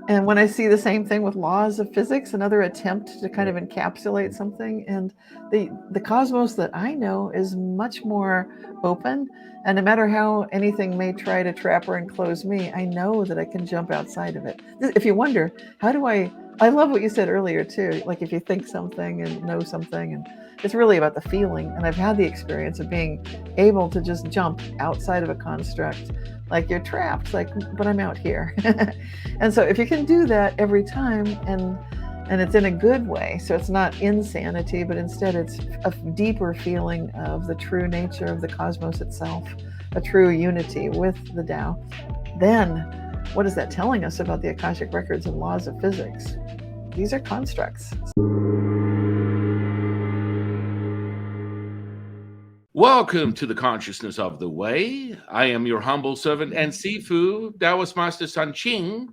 And when I see the same thing with laws of physics, another attempt to kind of encapsulate something, and the cosmos that I know is much more open. And no matter how anything may try to trap or enclose me, I know that I can jump outside of it. If you wonder, how do I love what you said earlier too. Like if you think something and know something, and it's really about the feeling. And I've had the experience of being able to just jump outside of a construct, like you're trapped, like, but I'm out here. And so if you can do that every time, and it's in a good way, so it's not insanity, but instead it's a deeper feeling of the true nature of the cosmos itself, a true unity with the Tao, then what is that telling us about the Akashic records and laws of physics? These are constructs. Welcome to the Consciousness of the Way. I am your humble servant and Sifu, Daoist Master Sun Qing.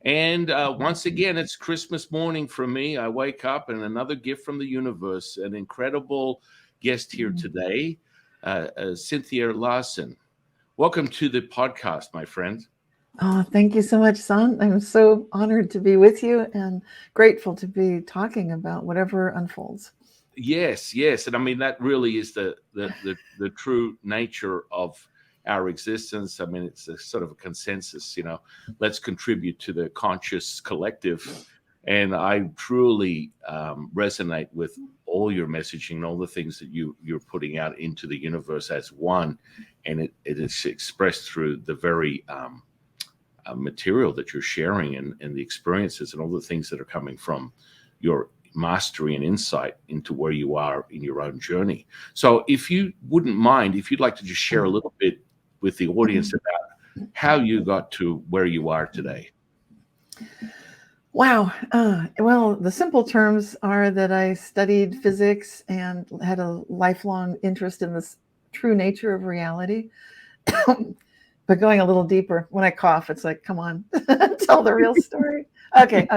And once again, it's Christmas morning for me. I wake up and another gift from the universe, an incredible guest here today, Cynthia Larson. Welcome to the podcast, my friend. Oh, thank you so much, Son. I'm so honored to be with you and grateful to be talking about whatever unfolds. Yes, yes. And I mean, that really is the true nature of our existence. I mean, it's a sort of a consensus, let's contribute to the conscious collective. And I truly resonate with all your messaging and all the things that you're putting out into the universe as one. And it is expressed through the very material that you're sharing and the experiences and all the things that are coming from your mastery and insight into where you are in your own journey. So if you wouldn't mind, if you'd like to just share a little bit with the audience about how you got to where you are today. Wow. Well, the simple terms are that I studied physics and had a lifelong interest in this true nature of reality. But going a little deeper, when I cough, it's like, come on, tell the real story. Okay.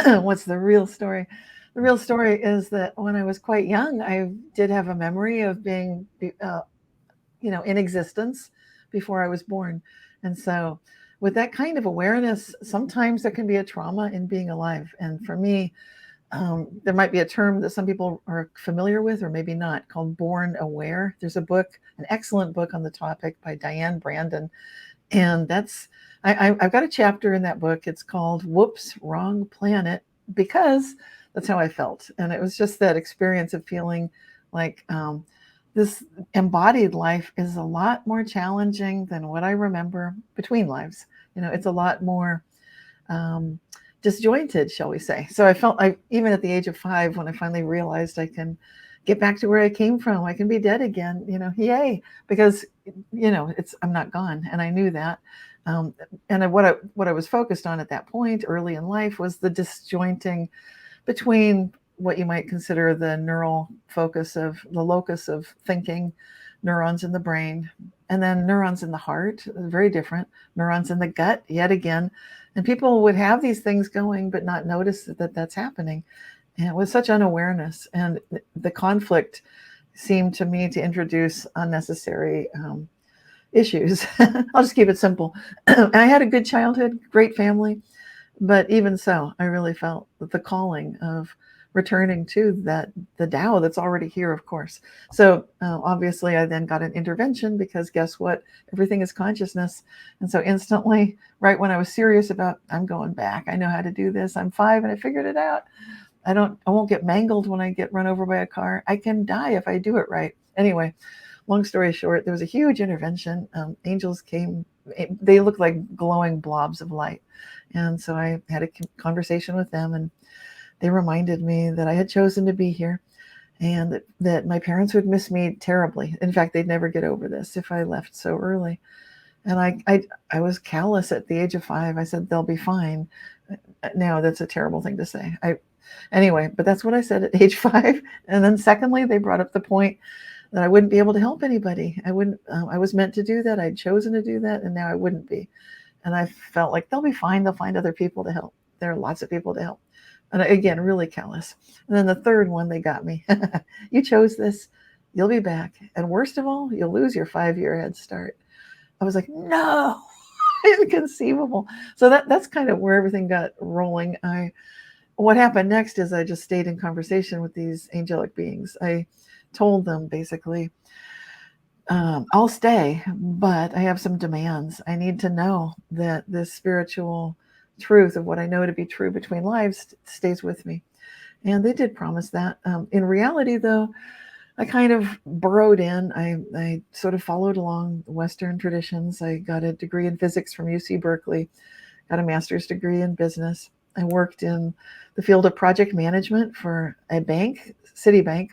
What's the real story? The real story is that when I was quite young, I did have a memory of being, in existence before I was born. And so with that kind of awareness, sometimes there can be a trauma in being alive. And for me, there might be a term that some people are familiar with, or maybe not, called born aware. There's a book, an excellent book on the topic by Diane Brandon. And I've got a chapter in that book. It's called Whoops, Wrong Planet, because that's how I felt. And it was just that experience of feeling like this embodied life is a lot more challenging than what I remember between lives. It's a lot more disjointed, shall we say. So I felt even at the age of 5, when I finally realized I can get back to where I came from, I can be dead again, yay, because, I'm not gone. And I knew that. And what I was focused on at that point early in life was the disjointing between what you might consider the neural focus of the locus of thinking, neurons in the brain, and then neurons in the heart, very different, neurons in the gut, yet again. And people would have these things going, but not notice that that's happening. And with such unawareness, and the conflict seemed to me to introduce unnecessary issues. I'll just keep it simple. I had a good childhood, great family, but even so, I really felt the calling of returning to the Tao that's already here, of course. So obviously, I then got an intervention, because guess what? Everything is consciousness. And so instantly, right when I was serious about, I'm going back, I know how to do this, I'm 5 and I figured it out. I won't get mangled when I get run over by a car. I can die if I do it right. Anyway, long story short, there was a huge intervention. Angels came. They looked like glowing blobs of light. And so I had a conversation with them, and they reminded me that I had chosen to be here, and that my parents would miss me terribly. In fact, they'd never get over this if I left so early. And I was callous at the age of 5. I said, they'll be fine. Now, that's a terrible thing to say. Anyway, but that's what I said at age 5. And then secondly, they brought up the point that I wouldn't be able to help anybody. I wouldn't. I was meant to do that. I'd chosen to do that, and now I wouldn't be. And I felt like they'll be fine. They'll find other people to help. There are lots of people to help. And again, really callous. And then the third one, they got me. You chose this. You'll be back. And worst of all, you'll lose your 5-year head start. I was like, no. inconceivable. So that's kind of where everything got rolling. What happened next is I just stayed in conversation with these angelic beings. I told them basically, I'll stay, but I have some demands. I need to know that this spiritual truth of what I know to be true between lives stays with me. And they did promise that. In reality, though, I kind of burrowed in. I sort of followed along Western traditions. I got a degree in physics from UC Berkeley, got a master's degree in business. I worked in the field of project management for a bank, Citibank,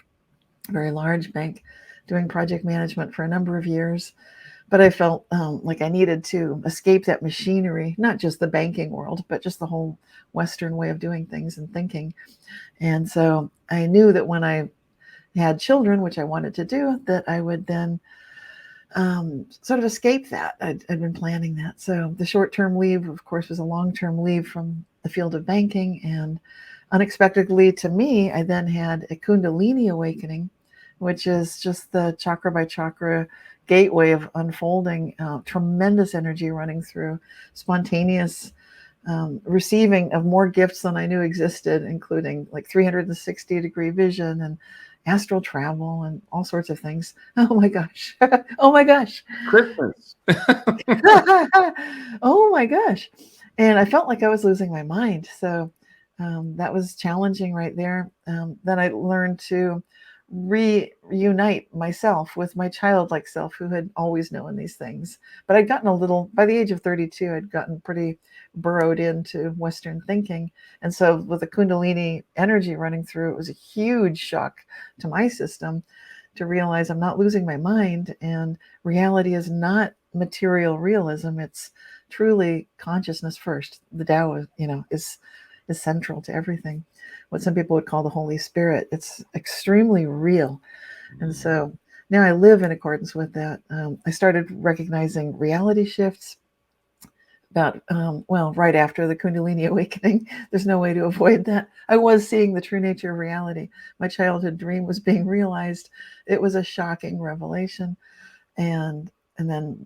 a very large bank, doing project management for a number of years. But I felt like I needed to escape that machinery, not just the banking world, but just the whole Western way of doing things and thinking. And so I knew that when I had children, which I wanted to do, that I would then sort of escape that. I'd been planning that. So the short-term leave, of course, was a long-term leave from the field of banking. And unexpectedly to me, I then had a Kundalini awakening, which is just the chakra by chakra gateway of unfolding, tremendous energy running through, spontaneous receiving of more gifts than I knew existed, including like 360-degree vision and astral travel and all sorts of things. Oh my gosh. Oh my gosh. Christmas. Oh my gosh. And I felt like I was losing my mind. So that was challenging right there. Then I learned to reunite myself with my childlike self who had always known these things. But I'd gotten a little, by the age of 32, I'd gotten pretty burrowed into Western thinking. And so with the Kundalini energy running through, it was a huge shock to my system to realize I'm not losing my mind, and reality is not material realism. It's truly consciousness first. The Tao, is central to everything. What some people would call the Holy Spirit. It's extremely real. And so now I live in accordance with that. I started recognizing reality shifts about, right after the Kundalini awakening. There's no way to avoid that. I was seeing the true nature of reality. My childhood dream was being realized. It was a shocking revelation. And then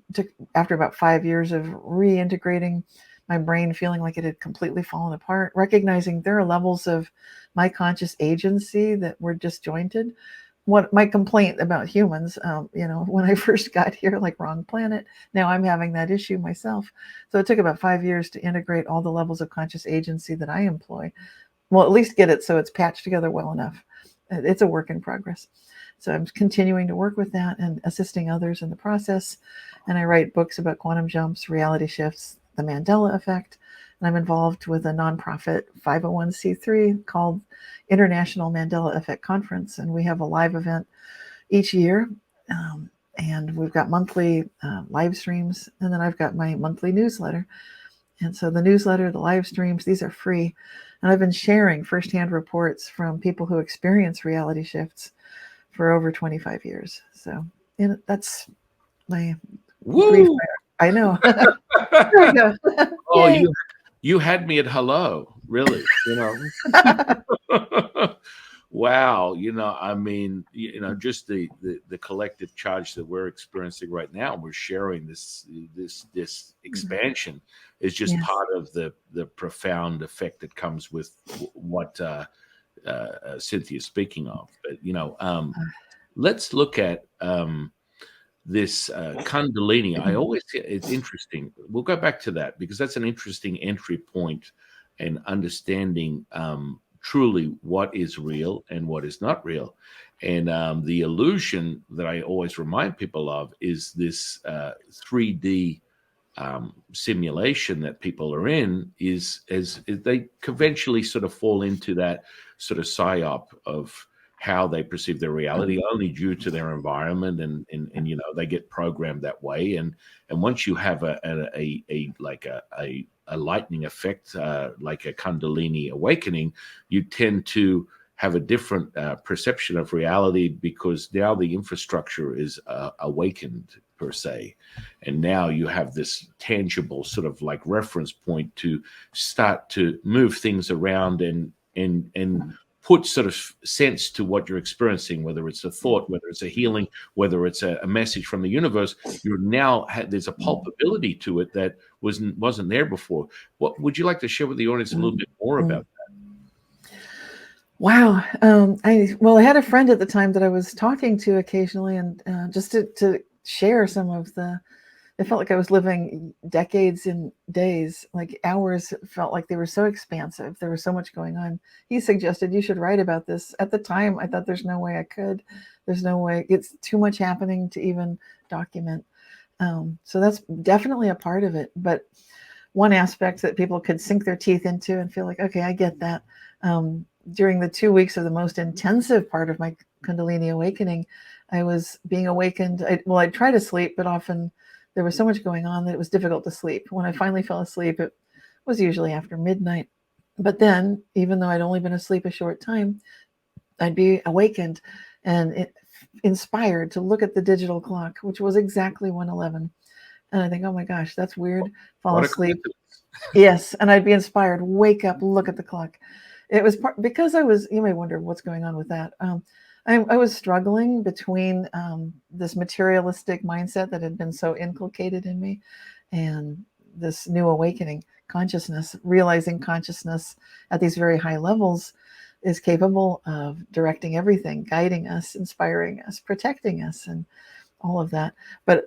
after about 5 years of reintegrating my brain, feeling like it had completely fallen apart, recognizing there are levels of my conscious agency that were disjointed. What my complaint about humans, when I first got here, like wrong planet, now I'm having that issue myself. So it took about 5 years to integrate all the levels of conscious agency that I employ. Well, at least get it so it's patched together well enough. It's a work in progress. So I'm continuing to work with that and assisting others in the process. And I write books about quantum jumps, reality shifts, the Mandela effect. And I'm involved with a nonprofit 501c3 called International Mandela Effect Conference. And we have a live event each year. And we've got monthly live streams. And then I've got my monthly newsletter. And so the newsletter, the live streams, these are free. And I've been sharing firsthand reports from people who experience reality shifts for over 25 years. So that's my brief. I know. There we go. Oh, you had me at hello, really. Wow. I mean, just the collective charge that we're experiencing right now, we're sharing this expansion is just part of the profound effect that comes with what Cynthia's speaking of. But, let's look at this Kundalini. I always say it's interesting. We'll go back to that because that's an interesting entry point and understanding truly what is real and what is not real. And the illusion that I always remind people of is this 3D simulation that people are in, is as they conventionally sort of fall into that sort of psyop of how they perceive their reality only due to their environment, and they get programmed that way. And once you have a lightning effect, like a Kundalini awakening, you tend to have a different perception of reality, because now the infrastructure is awakened per se, and now you have this tangible sort of like reference point to start to move things around and put sort of sense to what you're experiencing, whether it's a thought, whether it's a healing, whether it's a message from the universe. You're now there's a palpability to it that wasn't there before. What would you like to share with the audience a little bit more about that? Wow. I had a friend at the time that I was talking to occasionally, and just to share some of the. It felt like I was living decades in days, like hours felt like they were so expansive. There was so much going on. He suggested you should write about this. At the time, I thought there's no way I could. There's no way. It's too much happening to even document. So that's definitely a part of it. But one aspect that people could sink their teeth into and feel like, okay, I get that. During the 2 weeks of the most intensive part of my Kundalini awakening, I was being awakened. I'd try to sleep, but often there was so much going on that it was difficult to sleep. When I finally fell asleep, it was usually after midnight. But then, even though I'd only been asleep a short time, I'd be awakened and inspired to look at the digital clock, which was exactly 1:11. And I think, oh my gosh, that's weird. Fall asleep. Yes. And I'd be inspired, wake up, look at the clock. It was because you may wonder what's going on with that. I was struggling between this materialistic mindset that had been so inculcated in me and this new awakening consciousness, realizing consciousness at these very high levels is capable of directing everything, guiding us, inspiring us, protecting us, and all of that. But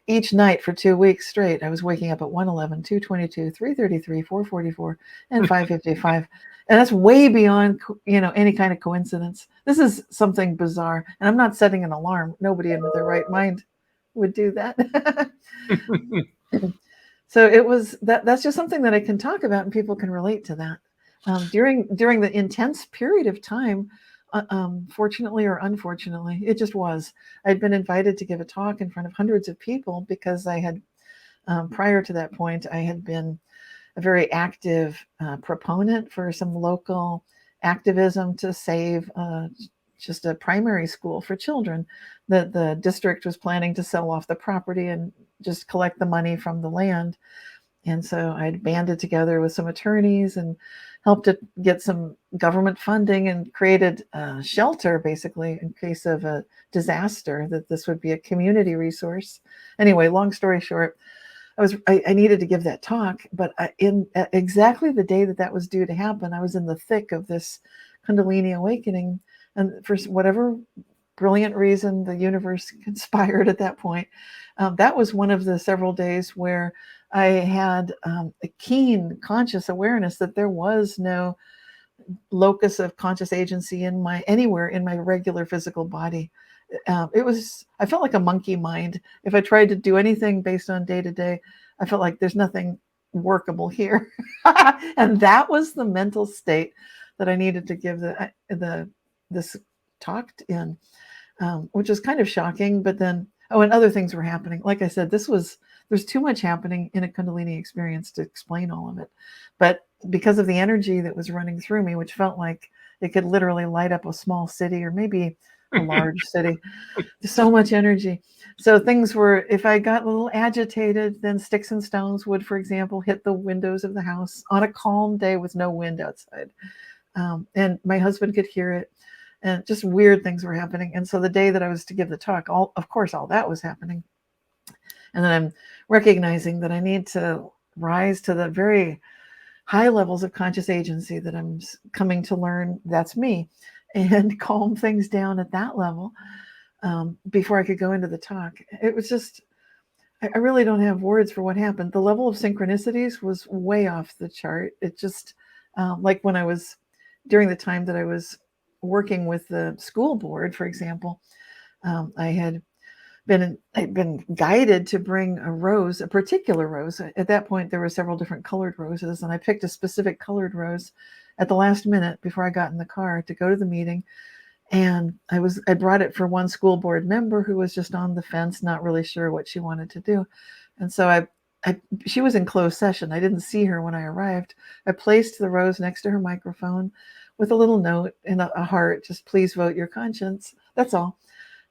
each night for 2 weeks straight, I was waking up at 1:11, 2:22, 3:33, 4:44, and 5:55. And that's way beyond, any kind of coincidence. This is something bizarre. And I'm not setting an alarm. Nobody in their right mind would do that. So it was that's just something that I can talk about and people can relate to that. During the intense period of time, fortunately or unfortunately, it just was. I'd been invited to give a talk in front of hundreds of people because I had, prior to that point, I had been a very active proponent for some local activism to save just a primary school for children that the district was planning to sell off the property and just collect the money from the land. And so I'd banded together with some attorneys and helped to get some government funding and created a shelter, basically, in case of a disaster, that this would be a community resource. Anyway, long story short, I needed to give that talk, but in exactly the day that was due to happen, I was in the thick of this Kundalini awakening. And for whatever brilliant reason the universe conspired at that point, that was one of the several days where I had a keen conscious awareness that there was no locus of conscious agency anywhere in my regular physical body. I felt like a monkey mind. If I tried to do anything based on day to day, I felt like there's nothing workable here. And that was the mental state that I needed to give this talk in, which was kind of shocking. But then, and other things were happening. Like I said, there's too much happening in a Kundalini experience to explain all of it. But because of the energy that was running through me, which felt like it could literally light up a small city or maybe a large city, so much energy. So things were, if I got a little agitated, then sticks and stones would, for example, hit the windows of the house on a calm day with no wind outside. And my husband could hear it, and just weird things were happening. And so the day that I was to give the talk, all that was happening. And then I'm recognizing that I need to rise to the very high levels of conscious agency that I'm coming to learn that's me, and calm things down at that level before I could go into the talk. It was just, I really don't have words for what happened. The level of synchronicities was way off the chart. It just, like when I was, during the time that I was working with the school board, for example, I'd been guided to bring a particular rose. At that point, there were several different colored roses, and I picked a specific colored rose at the last minute before I got in the car to go to the meeting. And I brought it for one school board member who was just on the fence, not really sure what she wanted to do. And so she was in closed session. I didn't see her when I arrived. I placed the rose next to her microphone with a little note and a heart, just please vote your conscience. That's all.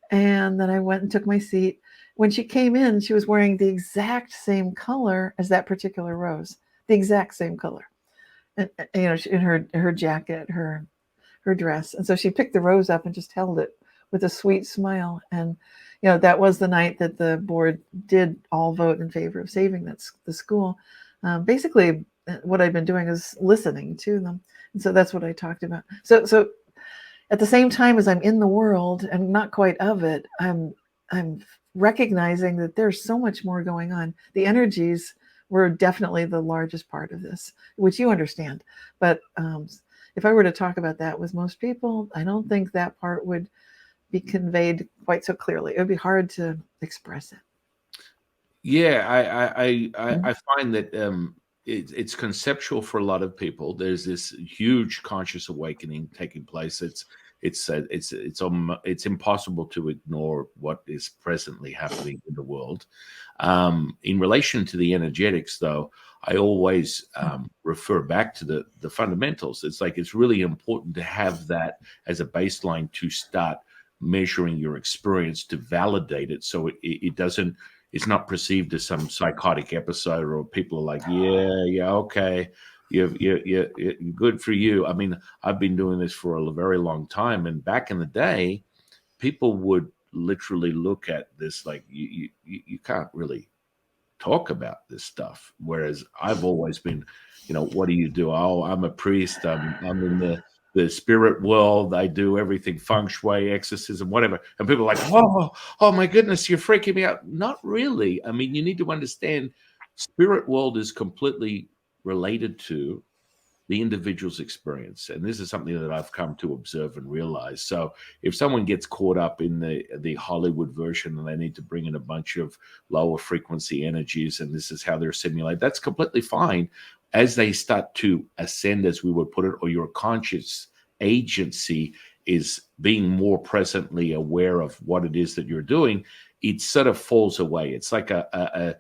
And then I went and took my seat. When she came in, she was wearing the exact same color as that particular rose, the exact same color. And, in her jacket, her dress. And so she picked the rose up and just held it with a sweet smile. And that was the night that the board did all vote in favor of saving the school. Basically, what I've been doing is listening to them, and so that's what I talked about. So at the same time as I'm in the world and not quite of it, I'm recognizing that there's so much more going on. The energies were definitely the largest part of this, which you understand. But if I were to talk about that with most people, I don't think that part would be conveyed quite so clearly. It would be hard to express it. Yeah, I find that it's conceptual for a lot of people. There's this huge conscious awakening taking place. It's impossible to ignore what is presently happening in the world. In relation to the energetics, though, I always refer back to the fundamentals. It's like it's really important to have that as a baseline to start measuring your experience, to validate it, so it doesn't. It's not perceived as some psychotic episode, or people are like, yeah, okay, you good for you. I mean, I've been doing this for a very long time, and back in the day, people would literally look at this like you can't really talk about this stuff. Whereas I've always been, what do you do? Oh, I'm a priest. I'm in the spirit world. I do everything, feng shui, exorcism, whatever. And people are like, oh my goodness, you're freaking me out. Not really. I mean, you need to understand spirit world is completely related to the individual's experience. And this is something that I've come to observe and realize. So if someone gets caught up in the Hollywood version and they need to bring in a bunch of lower frequency energies, and this is how they're simulated, that's completely fine. As they start to ascend, as we would put it, or your conscious agency is being more presently aware of what it is that you're doing, it sort of falls away. It's like a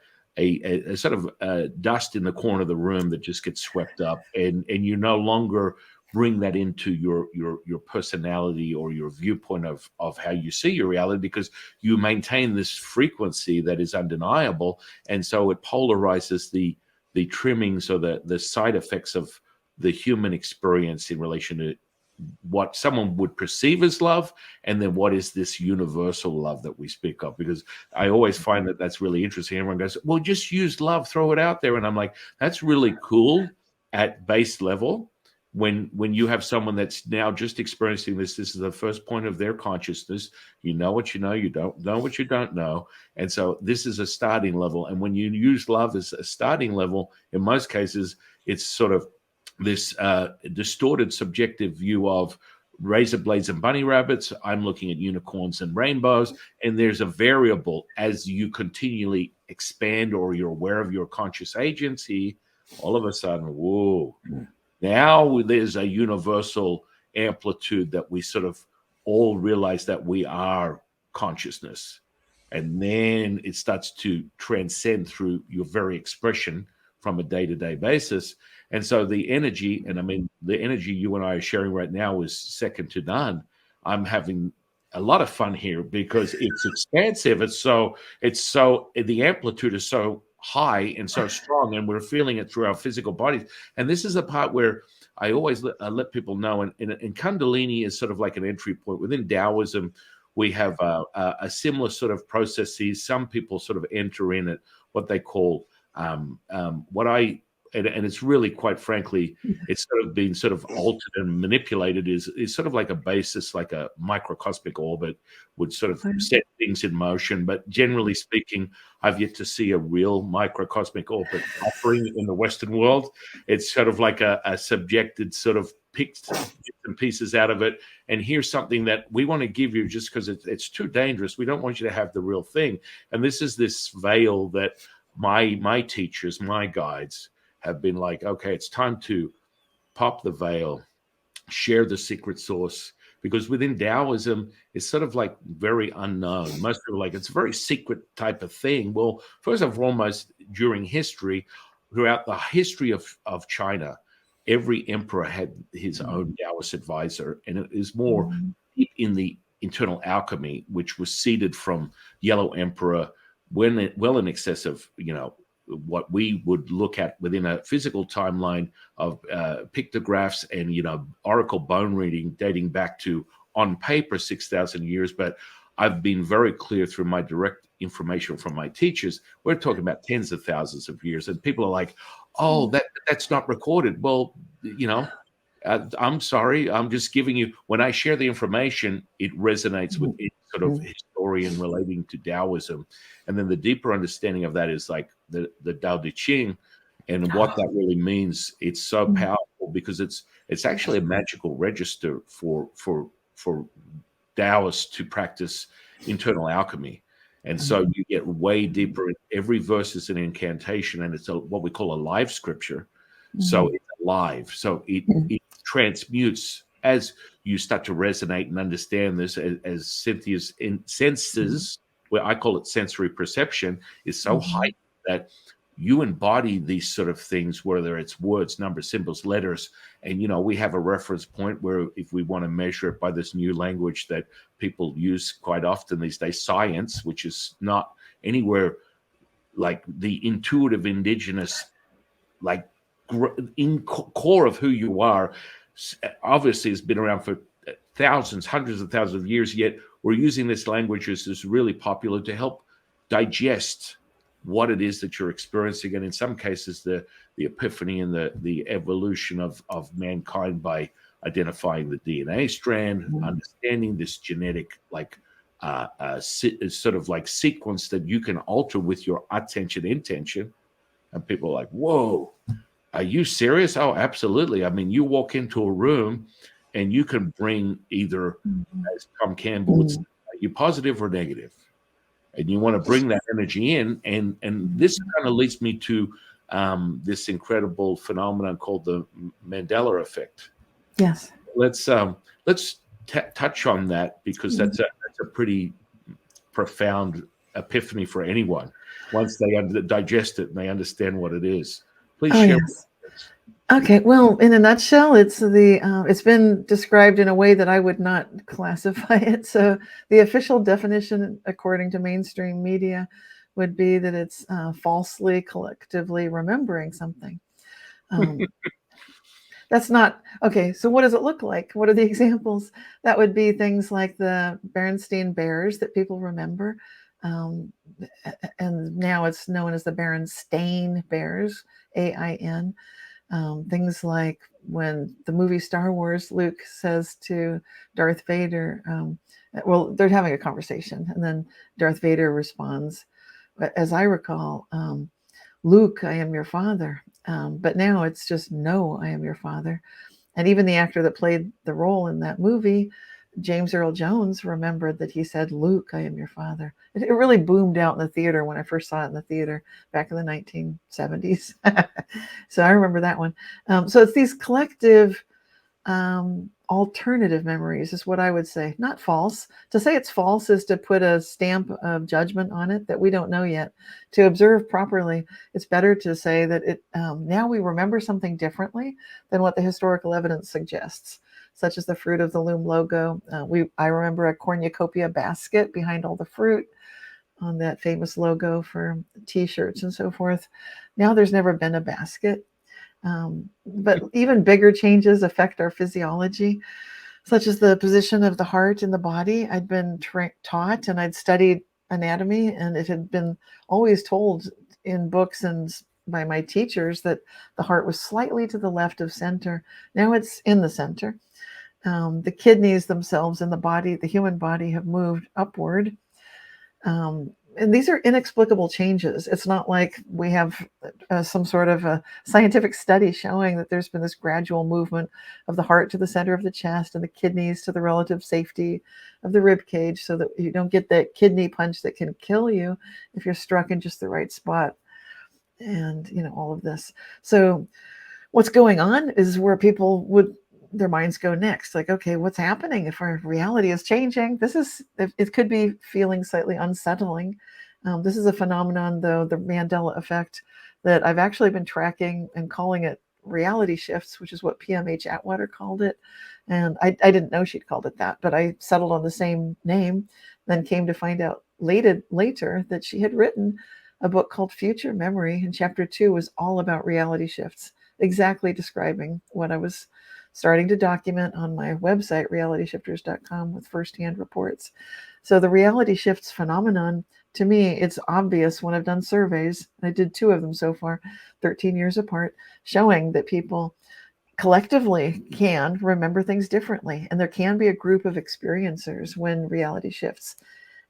sort of dust in the corner of the room that just gets swept up, and you no longer bring that into your personality or your viewpoint of how you see your reality, because you maintain this frequency that is undeniable, and so it polarizes the trimmings or the side effects of the human experience in relation to what someone would perceive as love, and then what is this universal love that we speak of. Because I always find that that's really interesting. Everyone goes, well, just use love, throw it out there. And I'm like, that's really cool at base level. When you have someone that's now just experiencing this is the first point of their consciousness. You know what you know, you don't know what you don't know. And so this is a starting level. And when you use love as a starting level, in most cases, it's sort of this distorted subjective view of razor blades and bunny rabbits. I'm looking at unicorns and rainbows, and there's a variable as you continually expand or you're aware of your conscious agency. All of a sudden, whoa, now there's a universal amplitude that we sort of all realize that we are consciousness. And then it starts to transcend through your very expression from a day-to-day basis. And so the energy, and I mean, the energy you and I are sharing right now is second to none. I'm having a lot of fun here because it's expansive. It's so the amplitude is so high and so strong, and we're feeling it through our physical bodies. And this is the part where I always let people know, and Kundalini is sort of like an entry point. Within Daoism, we have a similar sort of processes. Some people sort of enter in at what they call and it's really, quite frankly, it's sort of been sort of altered and manipulated, is sort of like a basis, like a microcosmic orbit would sort of set things in motion. But generally speaking, I've yet to see a real microcosmic orbit offering in the Western world. It's sort of like a subjected sort of picked bits and pieces out of it. And here's something that we want to give you just because it's too dangerous. We don't want you to have the real thing. And this is this veil that my teachers, my guides, have been like, okay, it's time to pop the veil, share the secret source, because within Daoism, it's sort of like very unknown. Most people are like, it's a very secret type of thing. Well, first and foremost, during history, throughout the history of China, every emperor had his own Daoist advisor, and it is more deep in the internal alchemy, which was seeded from Yellow Emperor well in excess of, what we would look at within a physical timeline of pictographs and oracle bone reading dating back to, on paper, 6,000 years. But I've been very clear through my direct information from my teachers. We're talking about tens of thousands of years, and people are like, "Oh, that's not recorded." Well, I'm sorry. I'm just giving you, when I share the information, it resonates with any sort of historian relating to Daoism. And then the deeper understanding of that is like the Tao Te Ching and what that really means. It's so powerful because it's actually a magical register for Daoists to practice internal alchemy. And so you get way deeper. Every verse is an incantation, and it's what we call a live scripture. So it's alive. So it transmutes as you start to resonate and understand this, as Cynthia's senses, where I call it sensory perception, is so heightened that you embody these sort of things, whether it's words, numbers, symbols, letters. And, we have a reference point where if we want to measure it by this new language that people use quite often these days, science, which is not anywhere like the intuitive indigenous, like in core of who you are, obviously has been around for thousands, hundreds of thousands of years, yet we're using this language as is really popular to help digest what it is that you're experiencing, and in some cases the epiphany and the evolution of mankind by identifying the DNA strand, understanding this genetic sort of like sequence that you can alter with your attention intention. And people are like, whoa, are you serious? Oh, absolutely. I mean, you walk into a room and you can bring either, as Tom Campbell would say, are you positive or negative? And you want to bring that energy in. And this kind of leads me to this incredible phenomenon called the Mandela effect. Yes. Let's touch on that, because that's a pretty profound epiphany for anyone once they digest it and they understand what it is. Please share. Yes. Okay, well, in a nutshell, it's been described in a way that I would not classify it. So the official definition, according to mainstream media, would be that it's falsely, collectively remembering something. That's not okay. So what does it look like? What are the examples? That would be things like the Berenstain Bears that people remember. And now it's known as the Berenstain Bears, AIN. Things like when the movie Star Wars, Luke says to Darth Vader, well, they're having a conversation, and then Darth Vader responds, as I recall, Luke, I am your father. But now it's just, no, I am your father. And even the actor that played the role in that movie, James Earl Jones, remembered that he said, Luke, I am your father. It really boomed out in the theater when I first saw it in the theater back in the 1970s. So I remember that one. So it's these collective alternative memories is what I would say, not false. To say it's false is to put a stamp of judgment on it that we don't know yet. To observe properly, it's better to say that it now we remember something differently than what the historical evidence suggests, such as the Fruit of the Loom logo. I remember a cornucopia basket behind all the fruit on that famous logo for t-shirts and so forth. Now there's never been a basket. But even bigger changes affect our physiology, such as the position of the heart in the body. I'd been taught, and I'd studied anatomy, and it had been always told in books and by my teachers that the heart was slightly to the left of center. Now it's in the center. The kidneys themselves in the body, the human body, have moved upward. And these are inexplicable changes. It's not like we have some sort of a scientific study showing that there's been this gradual movement of the heart to the center of the chest and the kidneys to the relative safety of the rib cage, so that you don't get that kidney punch that can kill you if you're struck in just the right spot. And, all of this. So what's going on is where people their minds go next. Like, okay, what's happening if our reality is changing? It could be feeling slightly unsettling. This is a phenomenon, though, the Mandela effect, that I've actually been tracking and calling it reality shifts, which is what PMH Atwater called it. And I didn't know she'd called it that, but I settled on the same name, then came to find out later that she had written a book called Future Memory, and chapter 2 was all about reality shifts. exactly describing what I was starting to document on my website, realityshifters.com, with firsthand reports. So the reality shifts phenomenon, to me, it's obvious when I've done surveys. I did 2 of them so far, 13 years apart, showing that people collectively can remember things differently. And there can be a group of experiencers when reality shifts.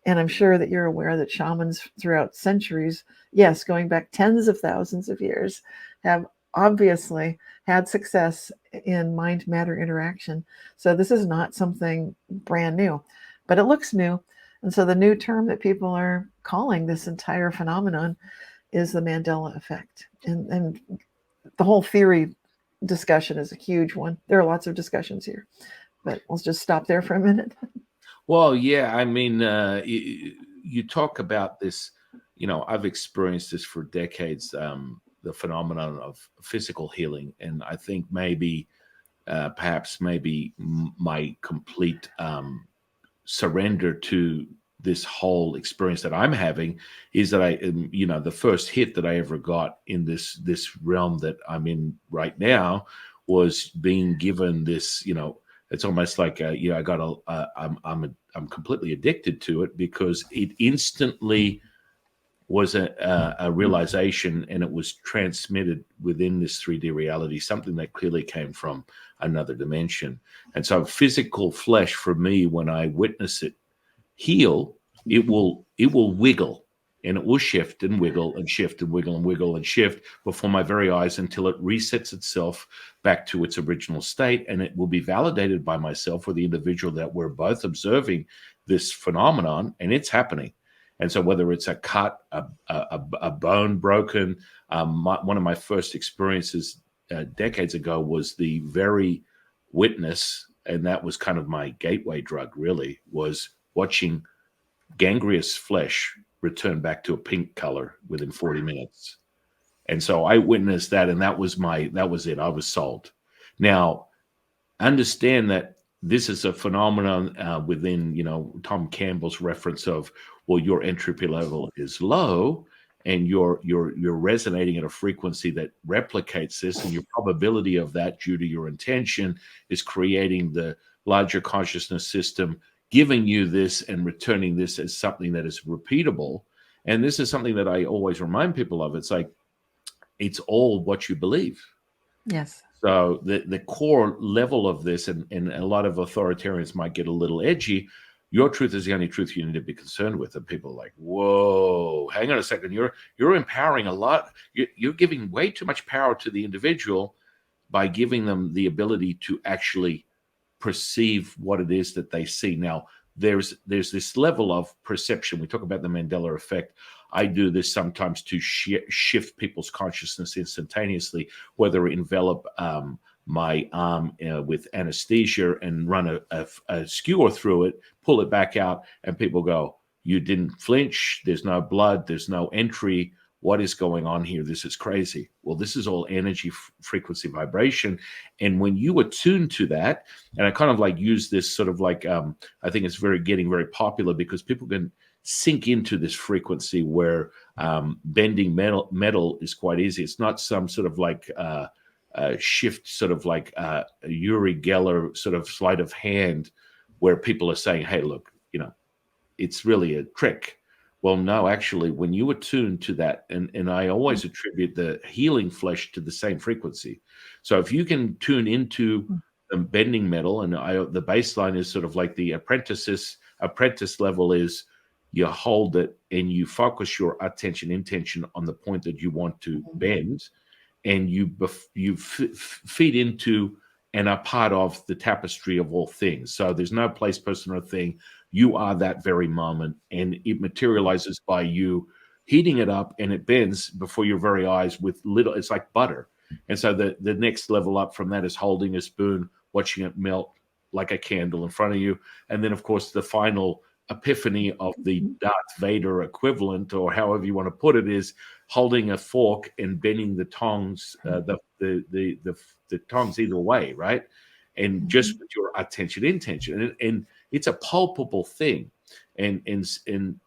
And I'm sure that you're aware that shamans throughout centuries, yes, going back tens of thousands of years, have obviously had success in mind matter interaction. So this is not something brand new, but it looks new. And so the new term that people are calling this entire phenomenon is the Mandela effect. And the whole theory discussion is a huge one. There are lots of discussions here, but let's just stop there for a minute. Well, yeah, I mean, you talk about this, I've experienced this for decades, the phenomenon of physical healing. And I think perhaps my complete surrender to this whole experience that I'm having is that the first hit that I ever got in this realm that I'm in right now was being given this, it's almost like I got I'm completely addicted to it because it instantly was a realization, and it was transmitted within this 3D reality, something that clearly came from another dimension. And so physical flesh for me, when I witness it heal, it will wiggle, and it will shift and wiggle and shift and wiggle and wiggle and shift before my very eyes until it resets itself back to its original state. And it will be validated by myself or the individual that we're both observing this phenomenon, and it's happening. And so whether it's a cut, a bone broken, one of my first experiences decades ago was the very witness, and that was kind of my gateway drug, really, was watching gangrenous flesh return back to a pink color within 40 minutes. And so I witnessed that, and that was it. I was sold. Now, understand that this is a phenomenon within, Tom Campbell's reference of, well, your entropy level is low, and you're resonating at a frequency that replicates this, and your probability of that due to your intention is creating the larger consciousness system, giving you this and returning this as something that is repeatable. And this is something that I always remind people of. It's like, it's all what you believe. Yes. So the core level of this, and a lot of authoritarians might get a little edgy, your truth is the only truth you need to be concerned with. And people are like, whoa, hang on a second. You're empowering a lot. You're giving way too much power to the individual by giving them the ability to actually perceive what it is that they see. Now, there's this level of perception. We talk about the Mandela effect. I do this sometimes to shift people's consciousness instantaneously, whether envelop my arm with anesthesia and run a skewer through it, pull it back out, and people go, you didn't flinch, there's no blood, there's no entry. What is going on here? This is crazy. Well, this is all energy, frequency, vibration. And when you attune to that, and I kind of like use this sort of like, I think it's getting very popular because people can sink into this frequency where bending metal is quite easy. It's not some sort of like shift, sort of like a Uri Geller sort of sleight of hand where people are saying, hey, look, it's really a trick. Well, no, actually, when you attune to that, and I always attribute the healing flesh to the same frequency. So if you can tune into the bending metal, and the baseline is sort of like the apprentice level is, you hold it and you focus your intention on the point that you want to bend, and you feed into and are part of the tapestry of all things. So there's no place, person, or thing. You are that very moment, and it materializes by you heating it up, and it bends before your very eyes with little, it's like butter. And so the next level up from that is holding a spoon, watching it melt like a candle in front of you. And then, of course, the final epiphany of the Darth Vader equivalent, or however you want to put it, is holding a fork and bending the tongs, the tongs either way, right? And just with your intention, and it's a palpable thing. And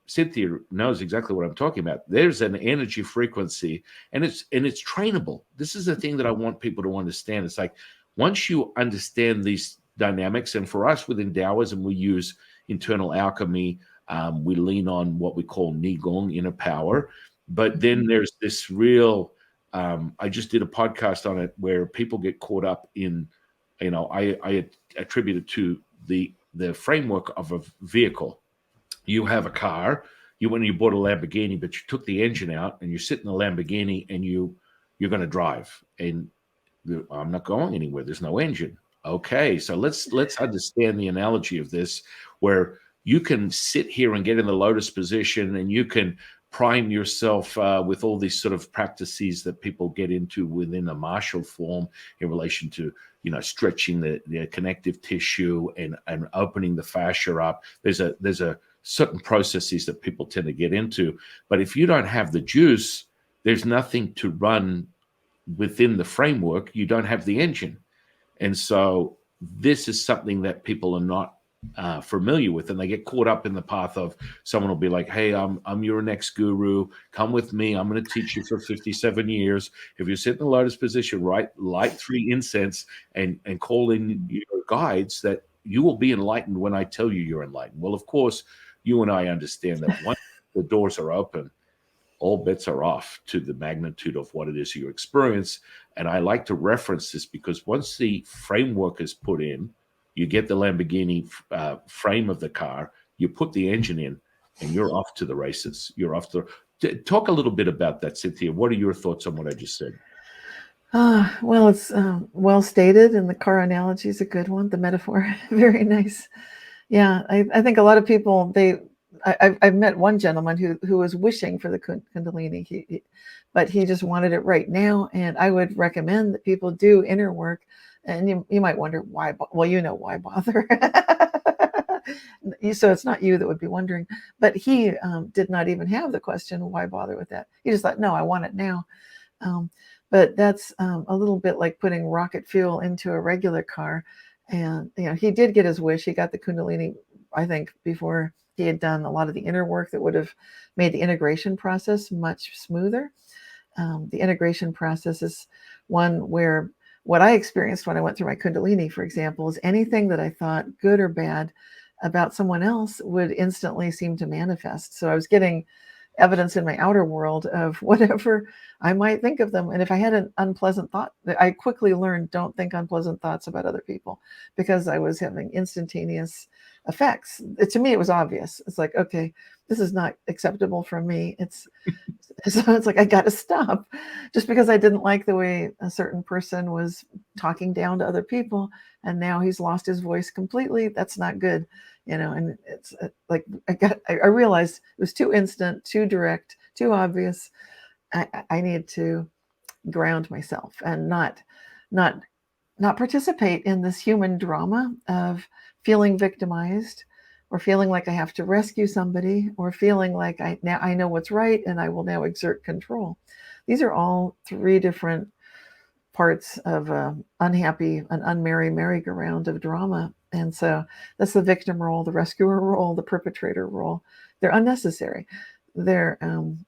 Cynthia knows exactly what I'm talking about. There's an energy frequency, and it's trainable. This is the thing that I want people to understand. It's like, once you understand these dynamics, and for us within Daoism, we use internal alchemy. We lean on what we call Nigong, inner power. But then there's this real, I just did a podcast on it where people get caught up in, I attribute it to the framework of a vehicle. You have a car, you went and you bought a Lamborghini, but you took the engine out and you sit in the Lamborghini and you're going to drive. And I'm not going anywhere. There's no engine. Okay, so let's understand the analogy of this, where you can sit here and get in the lotus position, and you can prime yourself with all these sort of practices that people get into within a martial form in relation to, stretching the connective tissue and opening the fascia up. There's a certain processes that people tend to get into, but if you don't have the juice, there's nothing to run within the framework. You don't have the engine. And so this is something that people are not familiar with, and they get caught up in the path of, someone will be like, hey, I'm your next guru, come with me, I'm going to teach you for 57 years. If you sit in the lotus position, light 3 incense and call in your guides, that you will be enlightened when I tell you you're enlightened. Well, of course, you and I understand that once the doors are open, all bets are off to the magnitude of what it is you experience. And I like to reference this because once the framework is put in, you get the Lamborghini frame of the car, you put the engine in, and you're off to the races. You're off to talk a little bit about that, Cynthia. What are your thoughts on what I just said? Well, it's well stated, and the car analogy is a good one. The metaphor, very nice. Yeah, I think a lot of people, I've met one gentleman who was wishing for the Kundalini, but he just wanted it right now. And I would recommend that people do inner work. And you might wonder why. Well, why bother? So it's not you that would be wondering. But he did not even have the question, why bother with that? He just thought, no, I want it now. But that's a little bit like putting rocket fuel into a regular car. And he did get his wish. He got the Kundalini, I think, before he had done a lot of the inner work that would have made the integration process much smoother. The integration process is one where what I experienced when I went through my Kundalini, for example, is anything that I thought good or bad about someone else would instantly seem to manifest. So I was getting evidence in my outer world of whatever I might think of them. And if I had an unpleasant thought, I quickly learned, don't think unpleasant thoughts about other people, because I was having instantaneous effects. To me, it was obvious. It's like, okay, this is not acceptable from me. So it's like, I got to stop. Just because I didn't like the way a certain person was talking down to other people, and now he's lost his voice completely, that's not good. And it's like, I realized it was too instant, too direct, too obvious. I need to ground myself and not participate in this human drama of feeling victimized, or feeling like I have to rescue somebody, or feeling like I know what's right and I will now exert control. These are all 3 different parts of an unmerry merry-go-round of drama. And so that's the victim role, the rescuer role, the perpetrator role. They're unnecessary. And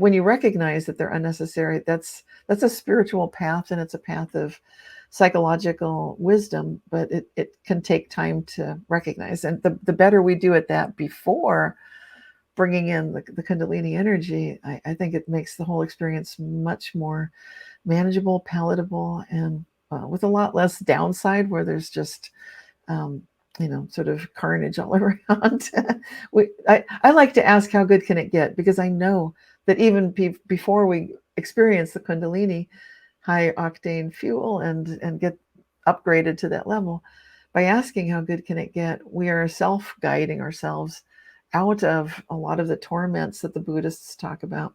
when you recognize that they're unnecessary, that's a spiritual path, and it's a path of psychological wisdom, but it can take time to recognize. And the better we do at that before bringing in the Kundalini energy, I think it makes the whole experience much more manageable, palatable, and with a lot less downside, where there's just sort of carnage all around. I like to ask, how good can it get? Because I know that even before we experience the Kundalini high octane fuel and get upgraded to that level, by asking how good can it get, we are self-guiding ourselves out of a lot of the torments that the Buddhists talk about,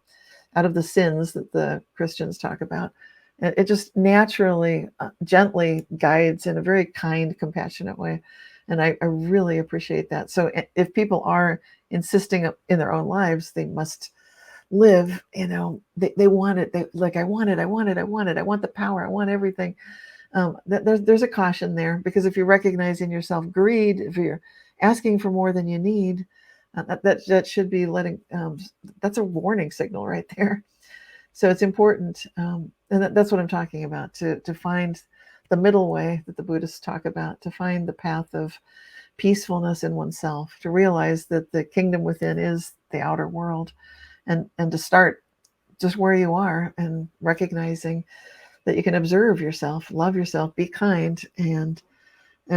out of the sins that the Christians talk about. It just naturally, gently guides in a very kind, compassionate way. And I really appreciate that. So if people are insisting in their own lives, they must live, they want it. I want it. I want the power. I want everything. There's a caution there, because if you're recognizing yourself greed, if you're asking for more than you need, that should be letting, that's a warning signal right there. So it's important, and that's what I'm talking about, to find the middle way that the Buddhists talk about, to find the path of peacefulness in oneself, to realize that the kingdom within is the outer world, and to start just where you are and recognizing that you can observe yourself, love yourself, be kind, and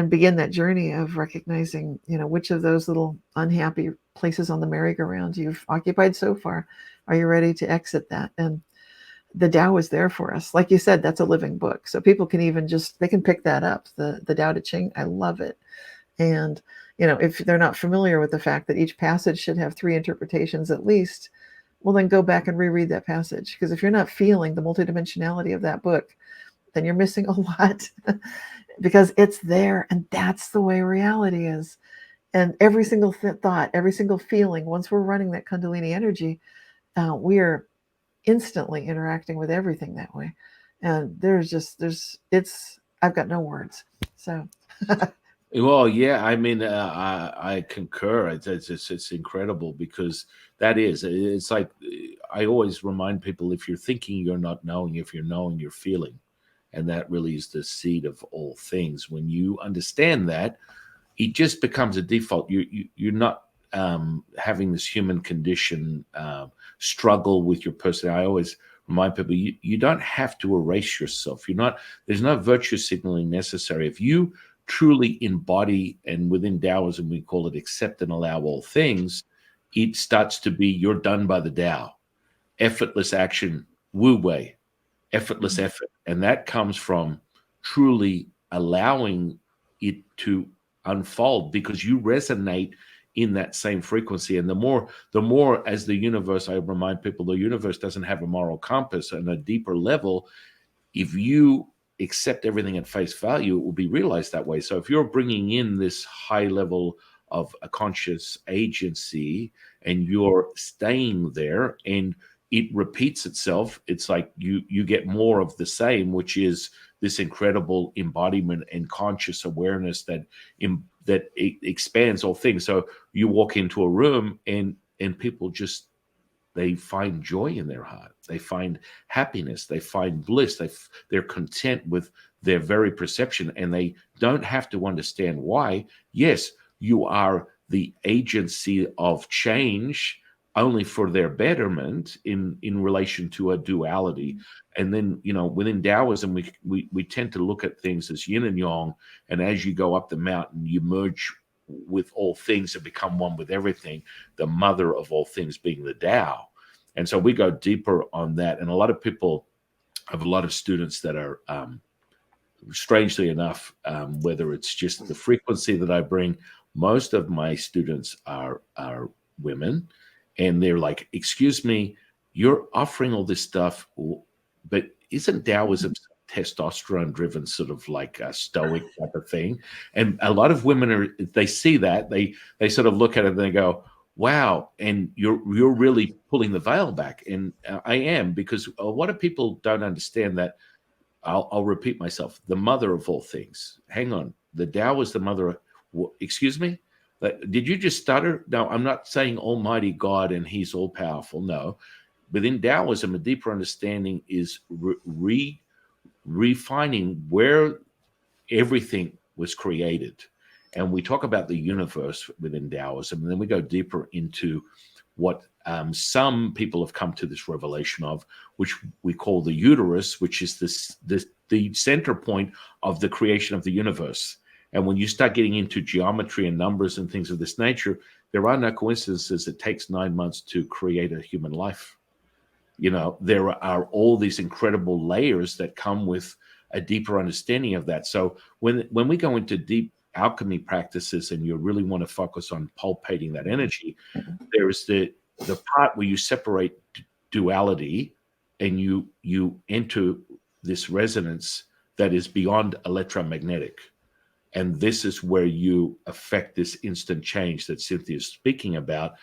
begin that journey of recognizing, which of those little unhappy places on the merry-go-round you've occupied so far. Are you ready to exit that? And the Tao is there for us. Like you said, that's a living book. So people can even they can pick that up. The Tao Te Ching, I love it. And, if they're not familiar with the fact that each passage should have 3 interpretations at least, well, then go back and reread that passage. Because if you're not feeling the multidimensionality of that book, then you're missing a lot, because it's there, and that's the way reality is. And every single thought, every single feeling, once we're running that Kundalini energy, we are instantly interacting with everything that way. And I've got no words. So. Well, yeah, I mean, I concur. It's incredible, because it's like, I always remind people, if you're thinking, you're not knowing. If you're knowing, you're feeling. And that really is the seed of all things. When you understand that, it just becomes a default. You're not having this human condition struggle with your personality. I always remind people, you don't have to erase yourself. There's no virtue signaling necessary. If you truly embody, and within Daoism we call it accept and allow all things, it starts to be, you're done by the Tao. Effortless action, Wu Wei, effortless effort. And that comes from truly allowing it to unfold, because you resonate in that same frequency. And the more as the universe, I remind people, the universe doesn't have a moral compass. And a deeper level, if you accept everything at face value, it will be realized that way. So if you're bringing in this high level of a conscious agency, and you're staying there, and it repeats itself, it's like you get more of the same, which is this incredible embodiment and conscious awareness that expands all things. So you walk into a room, and people just, they find joy in their heart. They find happiness. They find bliss. They're content with their very perception, and they don't have to understand why. Yes, you are the agency of change, only for their betterment in relation to a duality. And then, within Taoism, we tend to look at things as yin and yang. And as you go up the mountain, you merge with all things and become one with everything, the mother of all things being the Tao. And so we go deeper on that. And a lot of people have a lot of students that are, strangely enough, whether it's just the frequency that I bring, most of my students are women, and they're like, excuse me, you're offering all this stuff, but isn't Taoism testosterone driven, sort of like a stoic type of thing? And a lot of women they see that, they sort of look at it and they go, wow, and you're really pulling the veil back. And I am, because a lot of people don't understand that. I'll repeat myself, the mother of all things. Hang on, the Tao is the mother. Excuse me? Did you just stutter? No, I'm not saying Almighty God and He's all powerful. No. Within Taoism, a deeper understanding is refining where everything was created. And we talk about the universe within Taoism, and then we go deeper into what some people have come to this revelation of, which we call the uterus, which is the center point of the creation of the universe. And when you start getting into geometry and numbers and things of this nature, there are no coincidences. It takes 9 months to create a human life. There are all these incredible layers that come with a deeper understanding of that. So when we go into deep alchemy practices, and you really want to focus on pulpating that energy, there is the part where you separate duality, and you enter this resonance that is beyond electromagnetic. And this is where you affect this instant change that Cynthia is speaking about,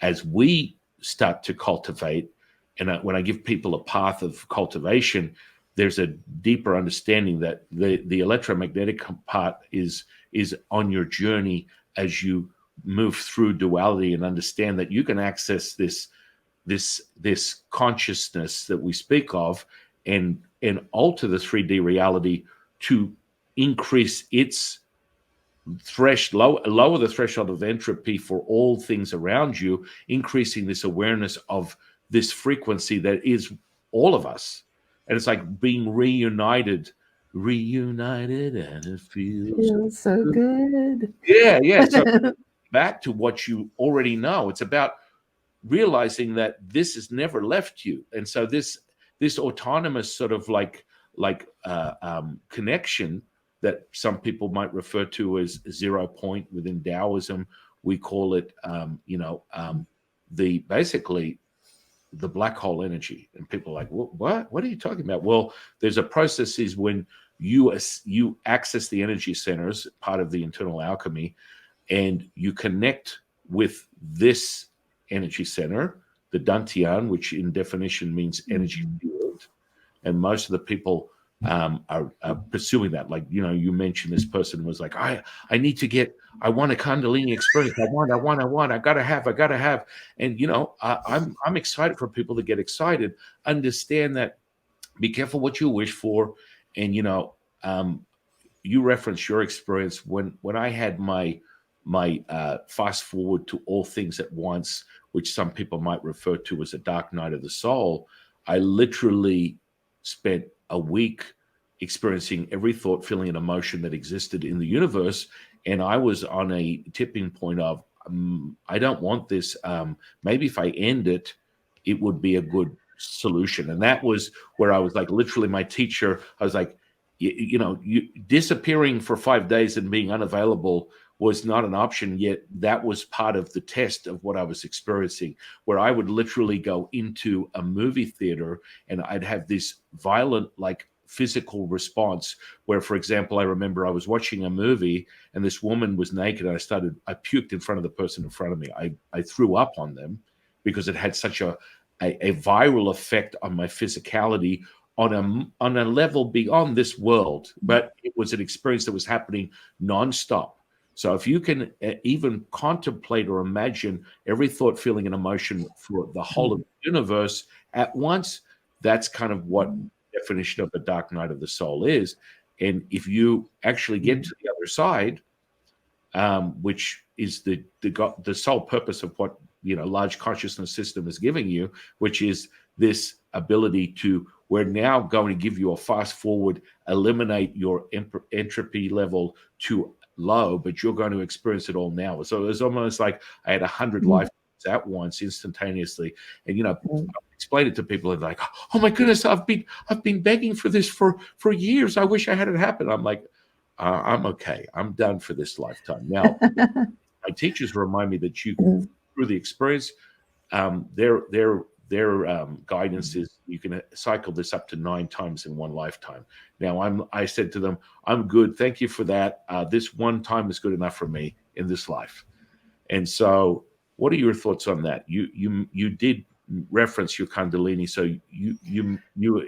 as we start to cultivate. And when I give people a path of cultivation, there's a deeper understanding that the electromagnetic part is on your journey as you move through duality, and understand that you can access this consciousness that we speak of, and alter the 3D reality to increase its lower the threshold of entropy for all things around you, increasing this awareness of this frequency that is all of us. And it's like being reunited, and it feels so good. good. Yeah. So back to what you already know. It's about realizing that this has never left you. And so this autonomous sort of like connection that some people might refer to as 0 point within Daoism, we call it basically the black hole energy. And people are like, what are you talking about? Well, there's a process is when you access the energy centers, part of the internal alchemy, and you connect with this energy center, the Dantian, which in definition means energy field. And most of the people are pursuing that. Like, you mentioned this person was like, I want a Kundalini experience. I gotta have. And I'm excited for people to get excited, understand that, be careful what you wish for. And you reference your experience when I had my fast forward to all things at once, which some people might refer to as a dark night of the soul. I literally spent a week experiencing every thought, feeling, and emotion that existed in the universe. And I was on a tipping point of, I don't want this. Maybe if I end it, it would be a good solution. And that was where I was like, literally my teacher, I was like, you disappearing for 5 days and being unavailable was not an option, yet that was part of the test of what I was experiencing, where I would literally go into a movie theater and I'd have this violent, like, physical response where, for example, I remember I was watching a movie and this woman was naked and I puked in front of the person in front of me. I threw up on them because it had such a viral effect on my physicality on a level beyond this world, but it was an experience that was happening nonstop. So if you can even contemplate or imagine every thought, feeling, and emotion for the whole of the universe at once, that's kind of what definition of the dark night of the soul is. And if you actually get to the other side, which is the sole purpose of what large consciousness system is giving you, which is this ability to, we're now going to give you a fast forward, eliminate your entropy level to low, but you're going to experience it all now. So it was almost like I had 100 lifetimes at once, instantaneously. And I explain it to people and like, oh my goodness, I've been begging for this for years. I wish I had it happen. I'm like, I'm okay. I'm done for this lifetime. Now, my teachers remind me that through the experience, their guidance is you can cycle this up to 9 times in one lifetime. Now, I said to them, I'm good. Thank you for that. This one time is good enough for me in this life. And so, what are your thoughts on that? You did reference your Kundalini, so you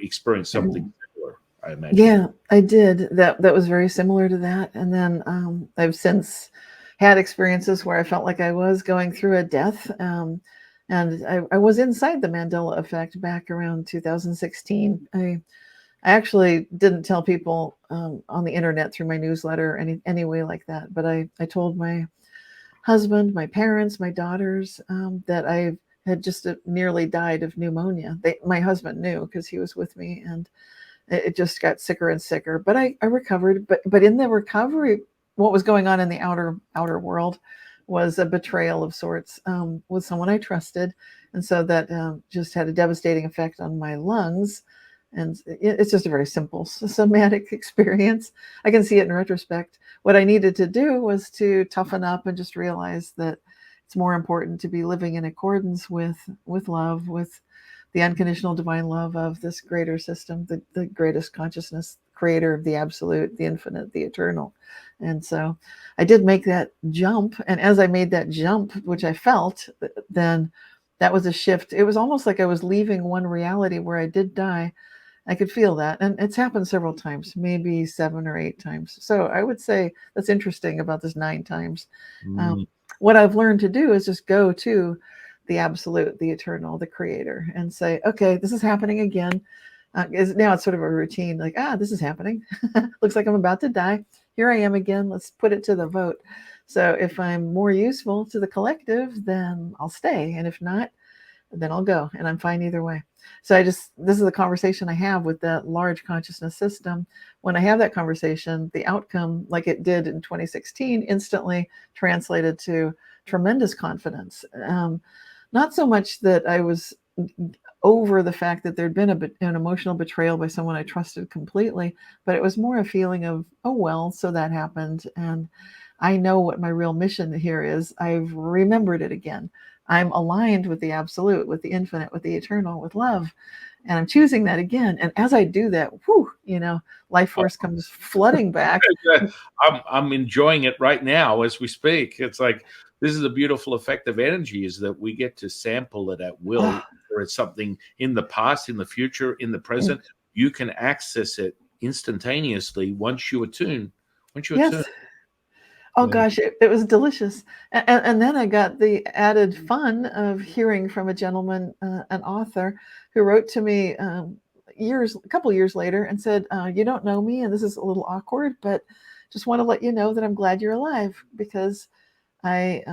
experienced something similar, I imagine. Yeah, I did. That was very similar to that. And then I've since had experiences where I felt like I was going through a death. And I was inside the Mandela effect back around 2016. I actually didn't tell people on the internet through my newsletter any way like that. But I told my husband, my parents, my daughters that I had just nearly died of pneumonia. My husband knew because he was with me, and it just got sicker and sicker. But I recovered. But in the recovery, what was going on in the outer world was a betrayal of sorts with someone I trusted. And so that just had a devastating effect on my lungs. And it's just a very simple somatic experience. I can see it in retrospect. What I needed to do was to toughen up and just realize that it's more important to be living in accordance with love, with the unconditional divine love of this greater system, the greatest consciousness, creator of the absolute, the infinite, the eternal. And so I did make that jump. And as I made that jump, which I felt, then that was a shift. It was almost like I was leaving one reality where I did die I could feel that. And it's happened several times, maybe 7 or 8 times. So I would say that's interesting about this 9 times. Mm. What I've learned to do is just go to the absolute, the eternal, the creator, and say, okay, this is happening again. Now it's sort of a routine, like, this is happening. Looks like I'm about to die. Here I am again. Let's put it to the vote. So if I'm more useful to the collective, then I'll stay. And if not, then I'll go. And I'm fine either way. So this is the conversation I have with that large consciousness system. When I have that conversation, the outcome, like it did in 2016, instantly translated to tremendous confidence. Not so much that I was over the fact that there'd been an emotional betrayal by someone I trusted completely, but it was more a feeling of, oh, well, so that happened. And I know what my real mission here is. I've remembered it again. I'm aligned with the absolute, with the infinite, with the eternal, with love. And I'm choosing that again. And as I do that, life force comes flooding back. I'm enjoying it right now as we speak. It's like, this is a beautiful effect of energy, is that we get to sample it at will. Or it's something in the past, in the future, in the present. You can access it instantaneously once you attune. Yes. Oh gosh, it was delicious. And then I got the added fun of hearing from a gentleman, an author, who wrote to me a couple years later and said, you don't know me, and this is a little awkward, but just want to let you know that I'm glad you're alive, because I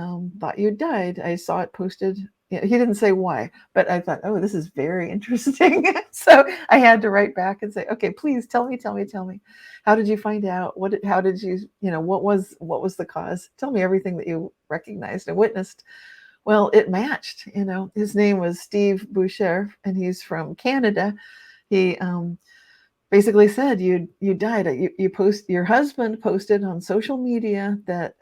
thought you died. I saw it posted. He didn't say why, but I thought, oh, this is very interesting. So I had to write back and say, okay, please tell me. How did you find out? How did you, what was the cause? Tell me everything that you recognized and witnessed. Well, it matched. His name was Steve Boucher, and he's from Canada. He basically said you died. Your husband posted on social media that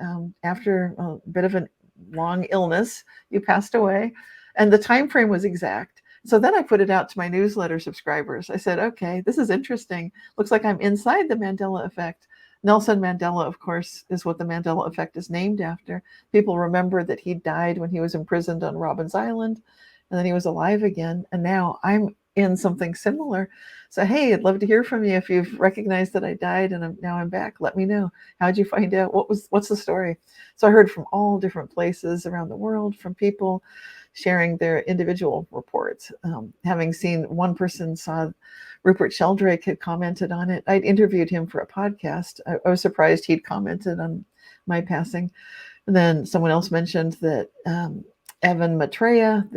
after a bit of a long illness, you passed away, and the time frame was exact. So then I put it out to my newsletter subscribers. I said, okay, this is interesting. Looks like I'm inside the Mandela effect. Nelson Mandela, of course, is what the Mandela effect is named after. People remember that he died when he was imprisoned on Robben's Island, and then he was alive again. And now I'm in something similar. So, hey, I'd love to hear from you. If you've recognized that I died and now I'm back, let me know. How'd you find out? What's the story? So I heard from all different places around the world, from people sharing their individual reports. Having seen, one person saw Rupert Sheldrake had commented on it. I'd interviewed him for a podcast. I was surprised he'd commented on my passing. And then someone else mentioned that Evan Maitreya,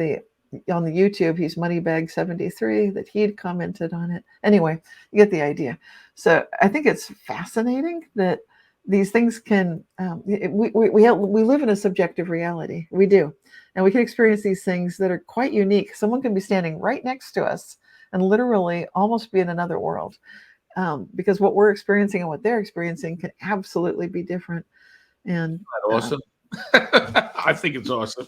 on the YouTube, he's Moneybag73, that he'd commented on it. Anyway, you get the idea. So I think it's fascinating that these things can, we live in a subjective reality. We do. And we can experience these things that are quite unique. Someone can be standing right next to us and literally almost be in another world, because what we're experiencing and what they're experiencing can absolutely be different. And awesome. I think it's awesome.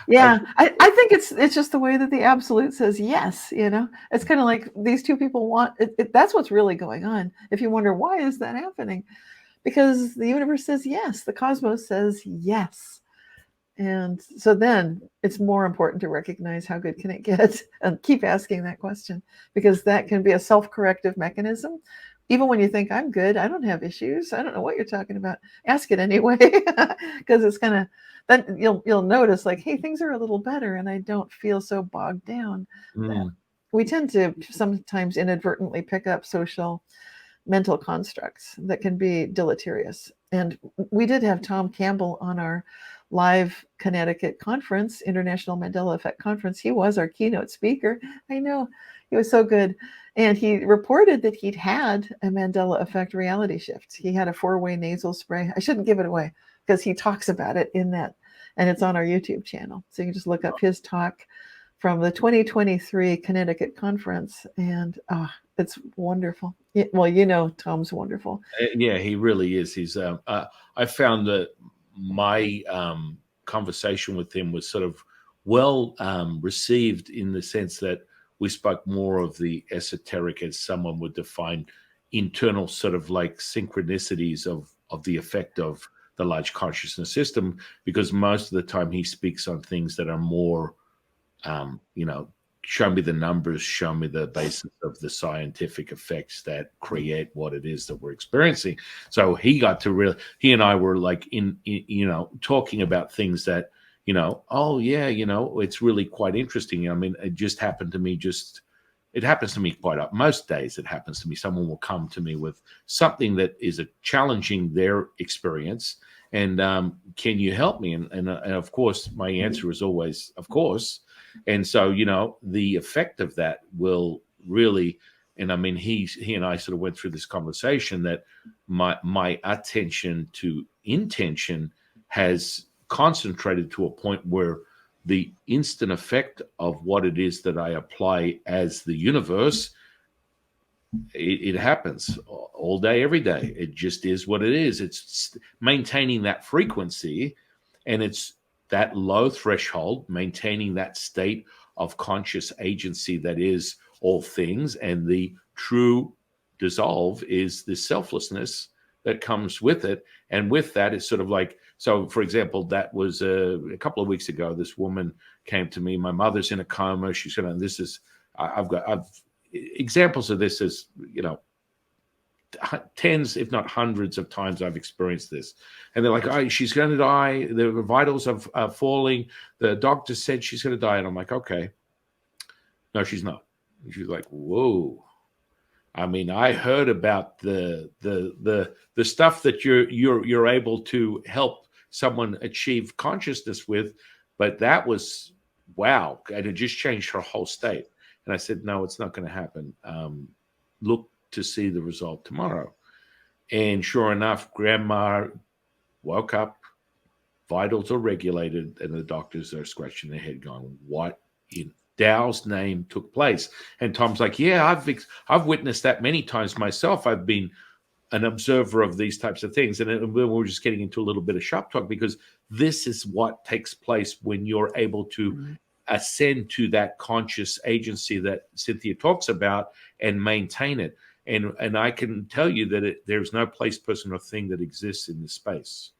Yeah, I think it's just the way that the absolute says yes. It's kind of like these two people want it. That's what's really going on. If you wonder why is that happening, because the universe says yes, the cosmos says yes, and so then it's more important to recognize how good can it get and keep asking that question, because that can be a self-corrective mechanism. Even when you think, I'm good, I don't have issues, I don't know what you're talking about, ask it anyway, because it's kind of, then you'll notice, like, hey, things are a little better and I don't feel so bogged down. We tend to sometimes inadvertently pick up social mental constructs that can be deleterious. And we did have Tom Campbell on our live Connecticut conference, International Mandela Effect Conference. He was our keynote speaker. I know, he was so good. And he reported that he'd had a Mandela Effect reality shift. He had a 4-way nasal spray. I shouldn't give it away because he talks about it in that, and it's on our YouTube channel. So you can just look up his talk from the 2023 Connecticut conference, and it's wonderful. Well, Tom's wonderful. Yeah, he really is. He's. I found that my conversation with him was sort of well received, in the sense that we spoke more of the esoteric, as someone would define, internal sort of like synchronicities of the effect of the large consciousness system, because most of the time he speaks on things that are more show me the numbers, show me the basis of the scientific effects that create what it is that we're experiencing. So he and I were like in talking about things that, oh yeah, it's really quite interesting. I mean, it just happened to me it happens to me quite up. Most days it happens to me. Someone will come to me with something that is challenging their experience. And can you help me? And of course, my answer is always, of course. And so, the effect of that will really, and I mean, he and I sort of went through this conversation that my attention to intention has concentrated to a point where the instant effect of what it is that I apply as the universe, it happens all day, every day. It just is what it is. It's maintaining that frequency, and it's that low threshold, maintaining that state of conscious agency that is all things. And the true dissolve is the selflessness that comes with it. And with that, it's sort of like, so for example, that was a couple of weeks ago, this woman came to me. My mother's in a coma. She's going to, this is, I've examples of this is, tens, if not hundreds of times I've experienced this. And they're like, oh, she's going to die. The vitals are falling. The doctor said she's going to die. And I'm like, okay. No, she's not. And she's like, whoa. I mean, I heard about the stuff that you're able to help someone achieve consciousness with, but that was wow. And it just changed her whole state. And I said, no, it's not going to happen. Look to see the result tomorrow. And sure enough, grandma woke up, vitals are regulated, and the doctors are scratching their head going, what in Dao's name took place? And Tom's like, yeah, I've witnessed that many times myself. I've been an observer of these types of things. And we're just getting into a little bit of shop talk, because this is what takes place when you're able to ascend to that conscious agency that Cynthia talks about and maintain it. And I can tell you that there's no place, person, or thing that exists in this space.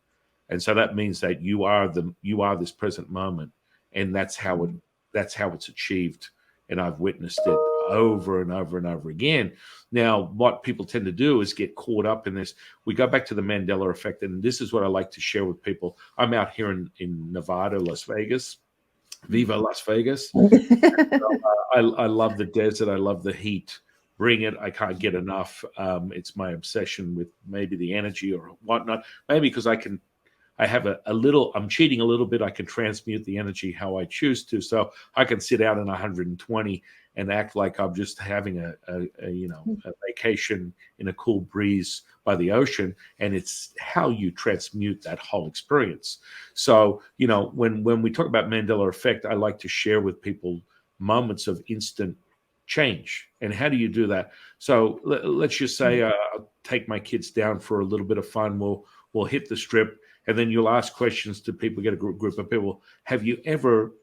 And so that means that you are this present moment, and that's how it's achieved. And I've witnessed it over and over and over again. Now, what people tend to do is get caught up in this. We go back to the Mandela effect, and this is what I like to share with people. I'm out here in Nevada, Las Vegas. Viva Las Vegas. I love the desert. I love the heat. Bring it. I can't get enough. It's my obsession with maybe the energy or whatnot. Maybe because I have a little, I'm cheating a little bit. I can transmute the energy how I choose to. So I can sit out in 120 and act like I'm just having a vacation in a cool breeze by the ocean. And it's how you transmute that whole experience. So, when we talk about Mandela effect, I like to share with people moments of instant change. And how do you do that? So let's just say I'll take my kids down for a little bit of fun. We'll hit the strip, and then you'll ask questions to people, get a group of people. Have you ever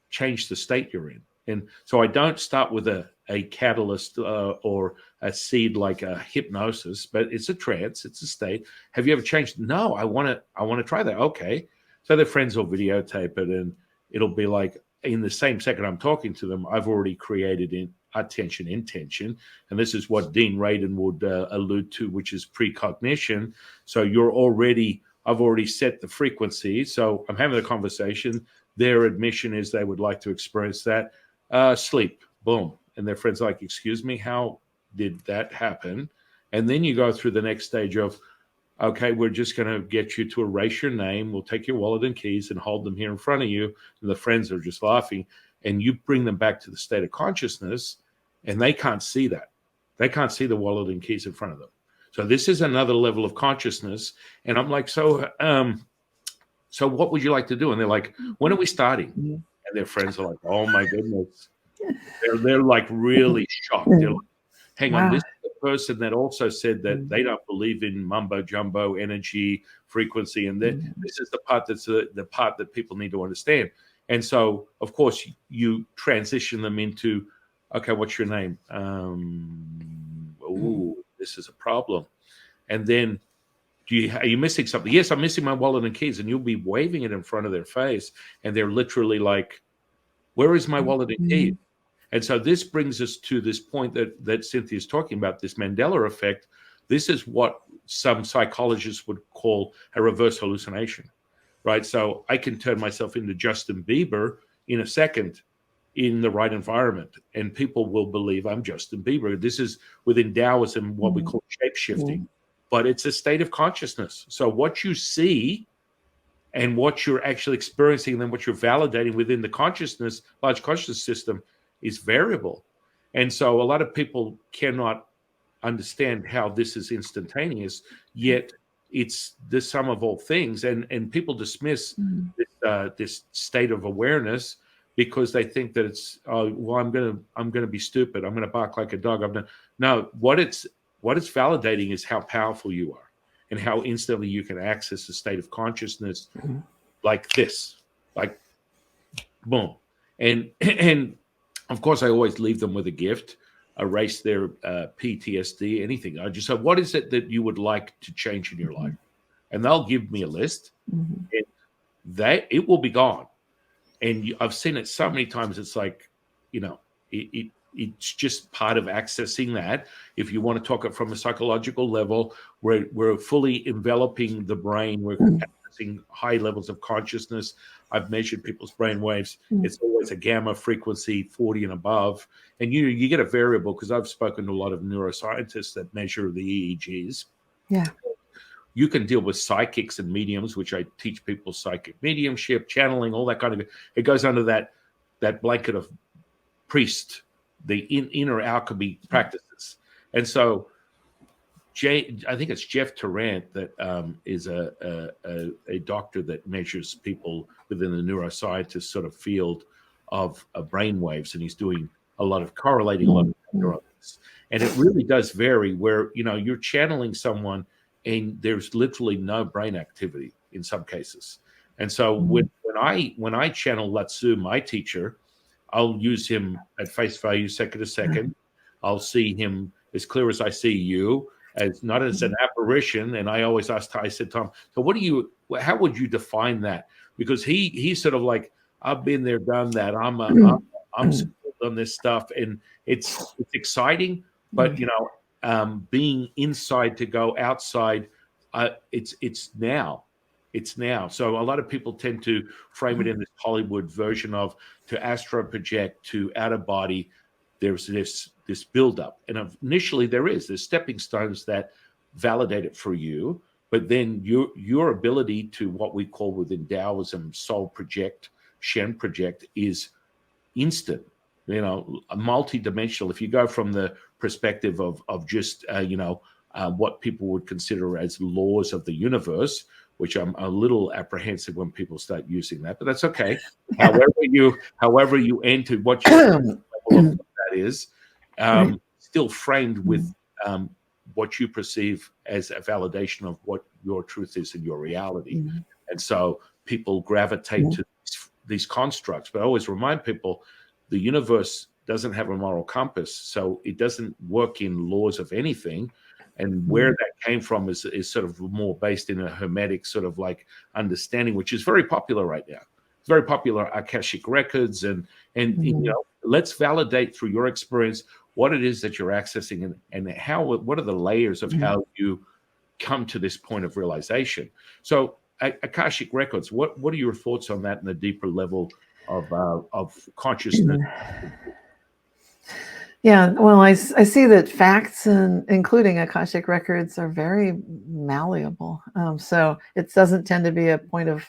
changed the state you're in? And so I don't start with a catalyst or a seed like a hypnosis, but it's a trance, it's a state. Have you ever changed? No, I want to try that. Okay. So their friends will videotape it, and it'll be like in the same second I'm talking to them, I've already created attention, intention. And this is what Dean Radin would allude to, which is precognition. So I've already set the frequency. So I'm having a conversation. Their admission is they would like to experience that. Sleep, boom. And their friend's like, excuse me, how did that happen? And then you go through the next stage of, okay, we're just going to get you to erase your name. We'll take your wallet and keys and hold them here in front of you. And the friends are just laughing. And you bring them back to the state of consciousness, and they can't see that. They can't see the wallet and keys in front of them. So this is another level of consciousness. And I'm like, so what would you like to do? And they're like, when are we starting? And their friends are like, oh my goodness. They're like really shocked. They're like, hang on, this is the person that also said that they don't believe in mumbo jumbo, energy, frequency. And then this is the part that's the part that people need to understand. And so, of course, you transition them into, okay, what's your name? This is a problem. And then, are you missing something? Yes, I'm missing my wallet and keys. And you'll be waving it in front of their face. And they're literally like, where is my wallet and keys? And so this brings us to this point that Cynthia is talking about, this Mandela effect. This is what some psychologists would call a reverse hallucination, right? So I can turn myself into Justin Bieber in a second in the right environment, and people will believe I'm Justin Bieber. This is within Daoism, what we call shape-shifting, but it's a state of consciousness. So what you see and what you're actually experiencing, and then what you're validating within the consciousness, large consciousness system, is variable. And so a lot of people cannot understand how this is instantaneous, yet it's the sum of all things. And people dismiss this state of awareness because they think that it's, oh, well, I'm gonna be stupid. I'm gonna bark like a dog. No, what it's validating is how powerful you are and how instantly you can access a state of consciousness like this, like boom. And of course, I always leave them with a gift, erase their PTSD, anything. I just say, what is it that you would like to change in your life? And they'll give me a list, and it will be gone. And I've seen it so many times. It's like, it's just part of accessing that. If you want to talk it from a psychological level, we're fully enveloping the brain. We're accessing high levels of consciousness. I've measured people's brain waves. It's always a gamma frequency 40 and above. And you get a variable, because I've spoken to a lot of neuroscientists that measure the EEGs. Yeah. You can deal with psychics and mediums, which I teach people psychic mediumship, channeling, all that kind of. It goes under that blanket of priest, the inner alchemy practices. And so, I think it's Jeff Tarrant that is a doctor that measures people within the neuroscientist sort of field of brain waves, and he's doing a lot of correlating a lot of neurons. And it really does vary where, you're channeling someone and there's literally no brain activity in some cases. And so when I channel Latsu, my teacher, I'll use him at face value, second to second. I'll see him as clear as I see you, as not as an apparition. And I always asked, I said, Tom, so how would you define that? Because he's sort of like, I've been there, done that. I'm skilled on this stuff, and it's exciting, but being inside to go outside, it's now. It's now. So a lot of people tend to frame it in this Hollywood version of to astro project, to out of body. There's this buildup, and initially there's stepping stones that validate it for you, but then your ability to what we call within Daoism soul project, Shen project, is instant. Multi-dimensional. If you go from the perspective of just what people would consider as laws of the universe, which I'm a little apprehensive when people start using that, but that's okay. However you enter what your level of that is, still framed with what you perceive as a validation of what your truth is in your reality. And so people gravitate to these constructs. But I always remind people, the universe doesn't have a moral compass, so it doesn't work in laws of anything. And where that came from is sort of more based in a hermetic sort of like understanding, which is very popular right now. It's very popular, Akashic records, and let's validate through your experience what it is that you're accessing, and what are the layers of how you come to this point of realization. So Akashic records, what are your thoughts on that in a deeper level of consciousness? Yeah, well, I see that facts, including Akashic records, are very malleable. So it doesn't tend to be a point of,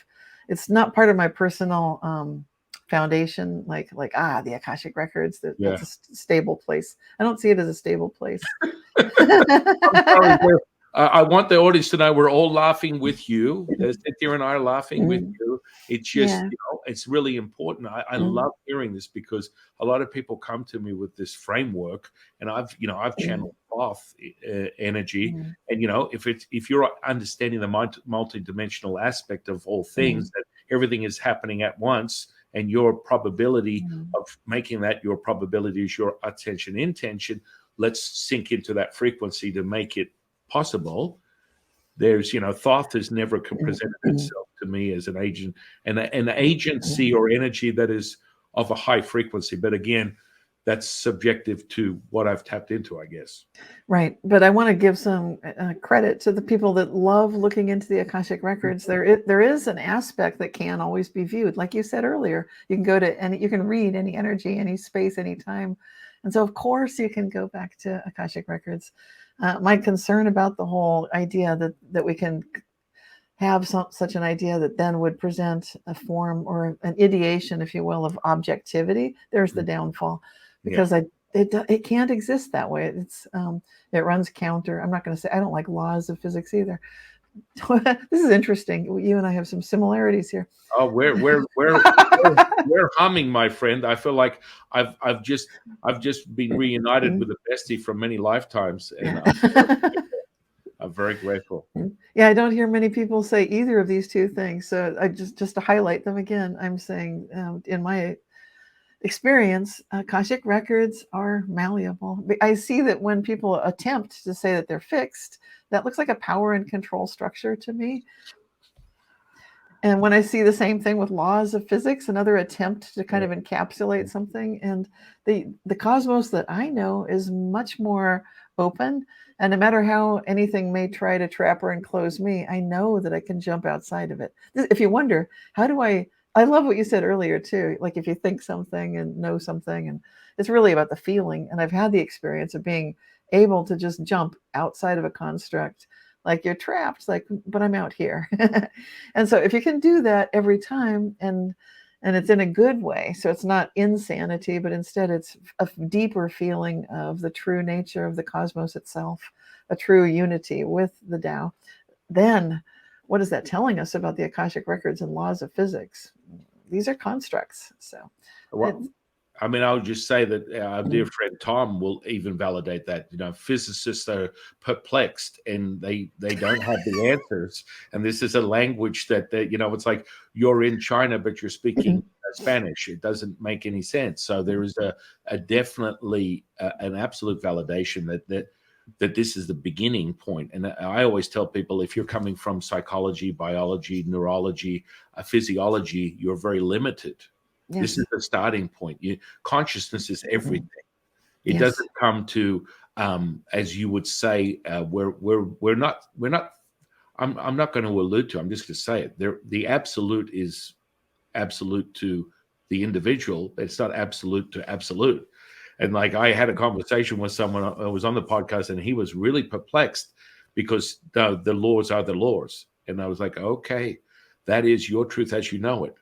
it's not part of my personal foundation, like the Akashic records, that's a stable place. I don't see it as a stable place. I'm sorry, I want the audience to know we're all laughing with you. Cynthia and I are laughing with you. It's just, it's really important. I love hearing this, because a lot of people come to me with this framework, and I've channeled cloth energy, and if you're understanding the multi-dimensional aspect of all things, that everything is happening at once, and your probability of making that your probability is your attention intention. Let's sink into that frequency to make it possible. There's Thoth has never presented itself to me as an agent, and an agency or energy that is of a high frequency. But again, that's subjective to what I've tapped into, I guess. Right. But I want to give some credit to the people that love looking into the Akashic records. There is an aspect that can always be viewed. Like you said earlier, you can go to you can read any energy, any space, any time. And so, of course, you can go back to Akashic records. My concern about the whole idea that we can have such an idea that then would present a form or an ideation, if you will, of objectivity, there's the downfall. Because it can't exist that way. It runs counter. I'm not going to say I don't like laws of physics either. This is interesting. You and I have some similarities here. Oh, we're humming, my friend. I feel like I've just been reunited with a bestie from many lifetimes, and I'm very grateful. Yeah, I don't hear many people say either of these two things. So I just to highlight them again, I'm saying in my experience, Akashic records are malleable. I see that when people attempt to say that they're fixed, that looks like a power and control structure to me. And when I see the same thing with laws of physics, another attempt to kind of encapsulate something, and the cosmos that I know is much more open. And no matter how anything may try to trap or enclose me, I know that I can jump outside of it. If you wonder, how do I love what you said earlier too. Like if you think something and know something, and it's really about the feeling. And I've had the experience of being able to just jump outside of a construct. Like you're trapped, like, but I'm out here. And so if you can do that every time, and it's in a good way, so it's not insanity, but instead it's a deeper feeling of the true nature of the cosmos itself, a true unity with the Tao, then what is that telling us about the Akashic records and laws of physics? These are constructs. So, well, I mean, I would just say that our dear friend Tom will even validate that. Physicists are perplexed and they don't have the answers. And this is a language that it's like you're in China, but you're speaking Spanish. It doesn't make any sense. So there is a definitely an absolute validation that this is the beginning point. And I always tell people, if you're coming from psychology, biology, neurology, physiology, you're very limited. Yes. This is the starting point. Consciousness is everything. It doesn't come to, as you would say, we're not. I'm not going to allude to. I'm just going to say it. The absolute is absolute to the individual. It's not absolute to absolute. And like I had a conversation with someone who was on the podcast, and he was really perplexed because the laws are the laws. And I was like, okay, that is your truth as you know it.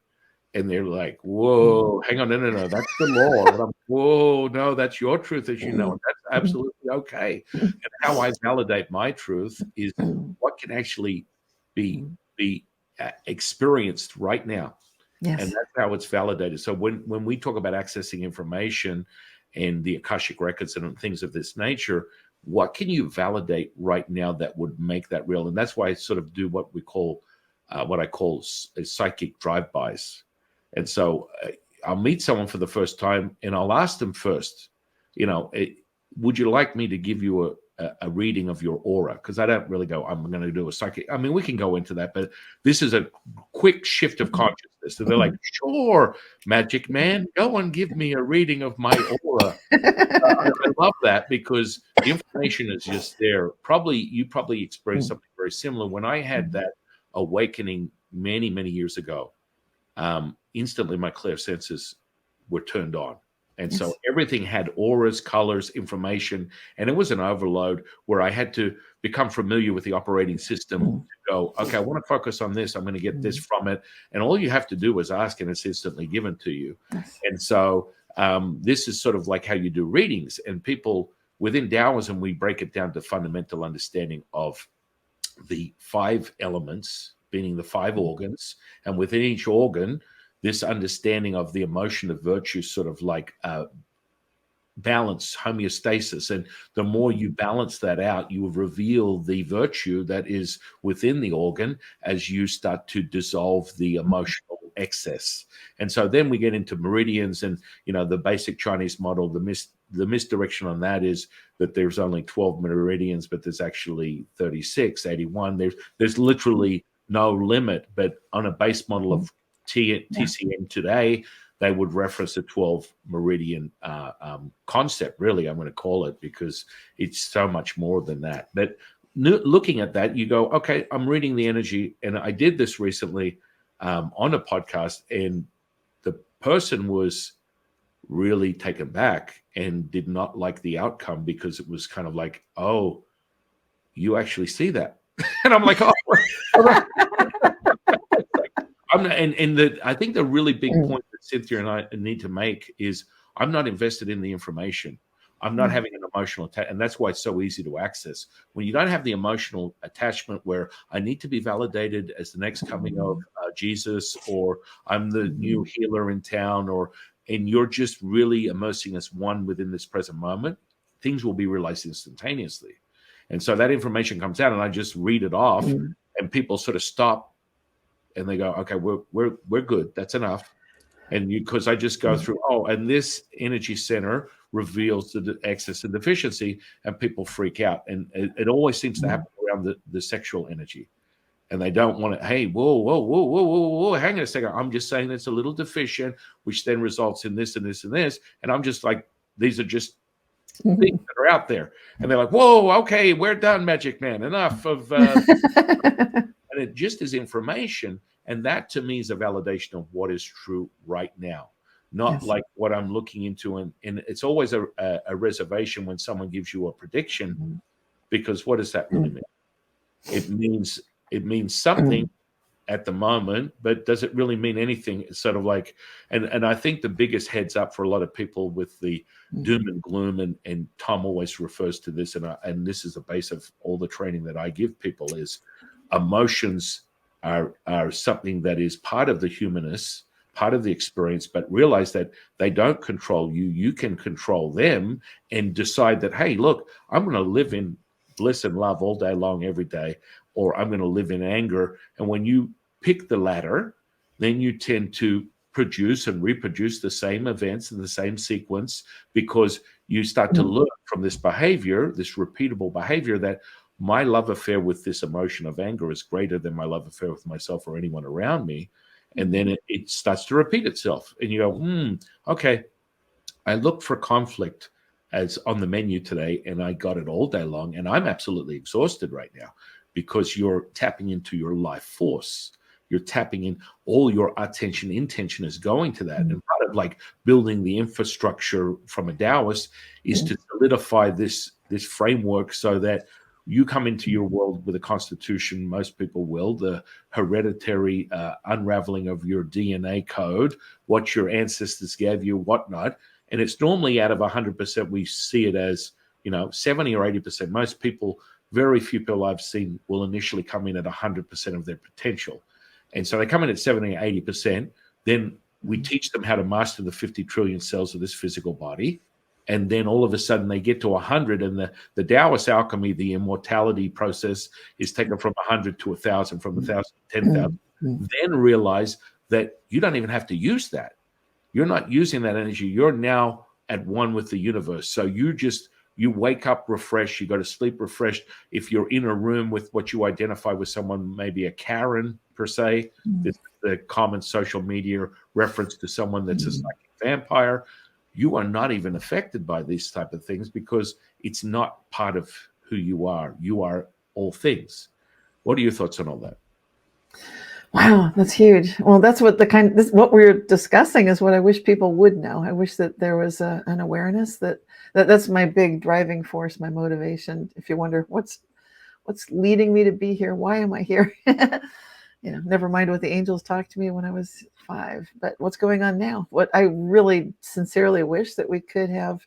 And they're like, whoa, hang on, no, that's the law. And I'm, whoa, no, that's your truth as you know it. That's absolutely okay. And how I validate my truth is what can actually be experienced right now. Yes. And that's how it's validated. So when we talk about accessing information and the Akashic records and things of this nature, what can you validate right now that would make that real? And that's why I sort of do what I call psychic drive-bys. And so I'll meet someone for the first time and I'll ask them first, would you like me to give you a reading of your aura? Because I don't really go, I'm going to do a psychic. I mean, we can go into that, but this is a quick shift of consciousness. So they're like, sure, magic man, go and give me a reading of my aura. I love that because the information is just there. You probably experienced something very similar. When I had that awakening many, many years ago, instantly my clairsenses were turned on. And so everything had auras, colors, information, and it was an overload where I had to become familiar with the operating system to go, okay, I want to focus on this. I'm going to get this from it. And all you have to do is ask and it's instantly given to you. And so this is sort of like how you do readings. And people within Daoism, we break it down to fundamental understanding of the 5 elements, meaning the 5 organs. And within each organ, this understanding of the emotion of virtue, sort of like balance, homeostasis. And the more you balance that out, you will reveal the virtue that is within the organ as you start to dissolve the emotional excess. And so then we get into meridians and, the basic Chinese model, the misdirection on that is that there's only 12 meridians, but there's actually 36, 81. There's literally no limit, but on a base model of TCM today, they would reference the 12 meridian concept. Really, I'm going to call it, because it's so much more than that. But looking at that, you go, okay, I'm reading the energy. And I did this recently on a podcast, and the person was really taken back and did not like the outcome, because it was kind of like, oh, you actually see that. And I'm like, oh. I'm not, I think the really big point that Cynthia and I need to make is, I'm not invested in the information. I'm not having an emotional attachment, and that's why it's so easy to access. When you don't have the emotional attachment where I need to be validated as the next coming of Jesus, or I'm the new healer in town, and you're just really immersing as one within this present moment, things will be realized instantaneously. And so that information comes out, and I just read it off, and people sort of stop. And they go, okay, we're good. That's enough. And because I just go through, and this energy center reveals the excess and deficiency, and people freak out. And it always seems to happen around the sexual energy. And they don't want to, hey, whoa, hang on a second. I'm just saying it's a little deficient, which then results in this and this and this. And I'm just like, these are just things that are out there. And they're like, whoa, okay, we're done, Magic Man. Enough of... And it just is information. And that to me is a validation of what is true right now, not like what I'm looking into. And it's always a reservation when someone gives you a prediction, because what does that really mean? It means something at the moment, but does it really mean anything? It's sort of like, and I think the biggest heads up for a lot of people with the doom and gloom, and Tom always refers to this, and this is the base of all the training that I give people, is emotions are something that is part of the humanness, part of the experience, but realize that they don't control you. You can control them, and decide that, hey, look, I'm going to live in bliss and love all day long, every day, or I'm going to live in anger. And when you pick the latter, then you tend to produce and reproduce the same events in the same sequence, because you start to learn from this behavior, this repeatable behavior, that my love affair with this emotion of anger is greater than my love affair with myself or anyone around me. And then it starts to repeat itself. And you go, okay, I looked for conflict as on the menu today, and I got it all day long. And I'm absolutely exhausted right now, because you're tapping into your life force. You're tapping in, all your attention, intention is going to that. And part of like building the infrastructure from a Daoist is to solidify this framework, so that you come into your world with a constitution. Most people will, the hereditary unraveling of your DNA code, what your ancestors gave you, whatnot. And it's normally out of 100%, we see it as, 70 or 80%. Most people, very few people I've seen will initially come in at 100% of their potential. And so they come in at 70 or 80%. Then we teach them how to master the 50 trillion cells of this physical body. And then all of a sudden they get to 100, and the Daoist alchemy, the immortality process, is taken from 100 to 1,000, from 1,000 to 10,000. Then realize that you don't even have to use that. You're not using that energy. You're now at one with the universe. So you wake up refreshed. You go to sleep refreshed. If you're in a room with what you identify with someone, maybe a Karen per se, this is the common social media reference to someone that's a psychic vampire. You are not even affected by these type of things, because it's not part of who you are. You are all things. What are your thoughts on all that? Wow, that's huge. Well, that's what what we're discussing is what I wish people would know. I wish that there was an awareness that's my big driving force, my motivation. If you wonder what's leading me to be here, why am I here? Never mind what the angels talked to me when I was 5, but what's going on now? What I really sincerely wish that we could have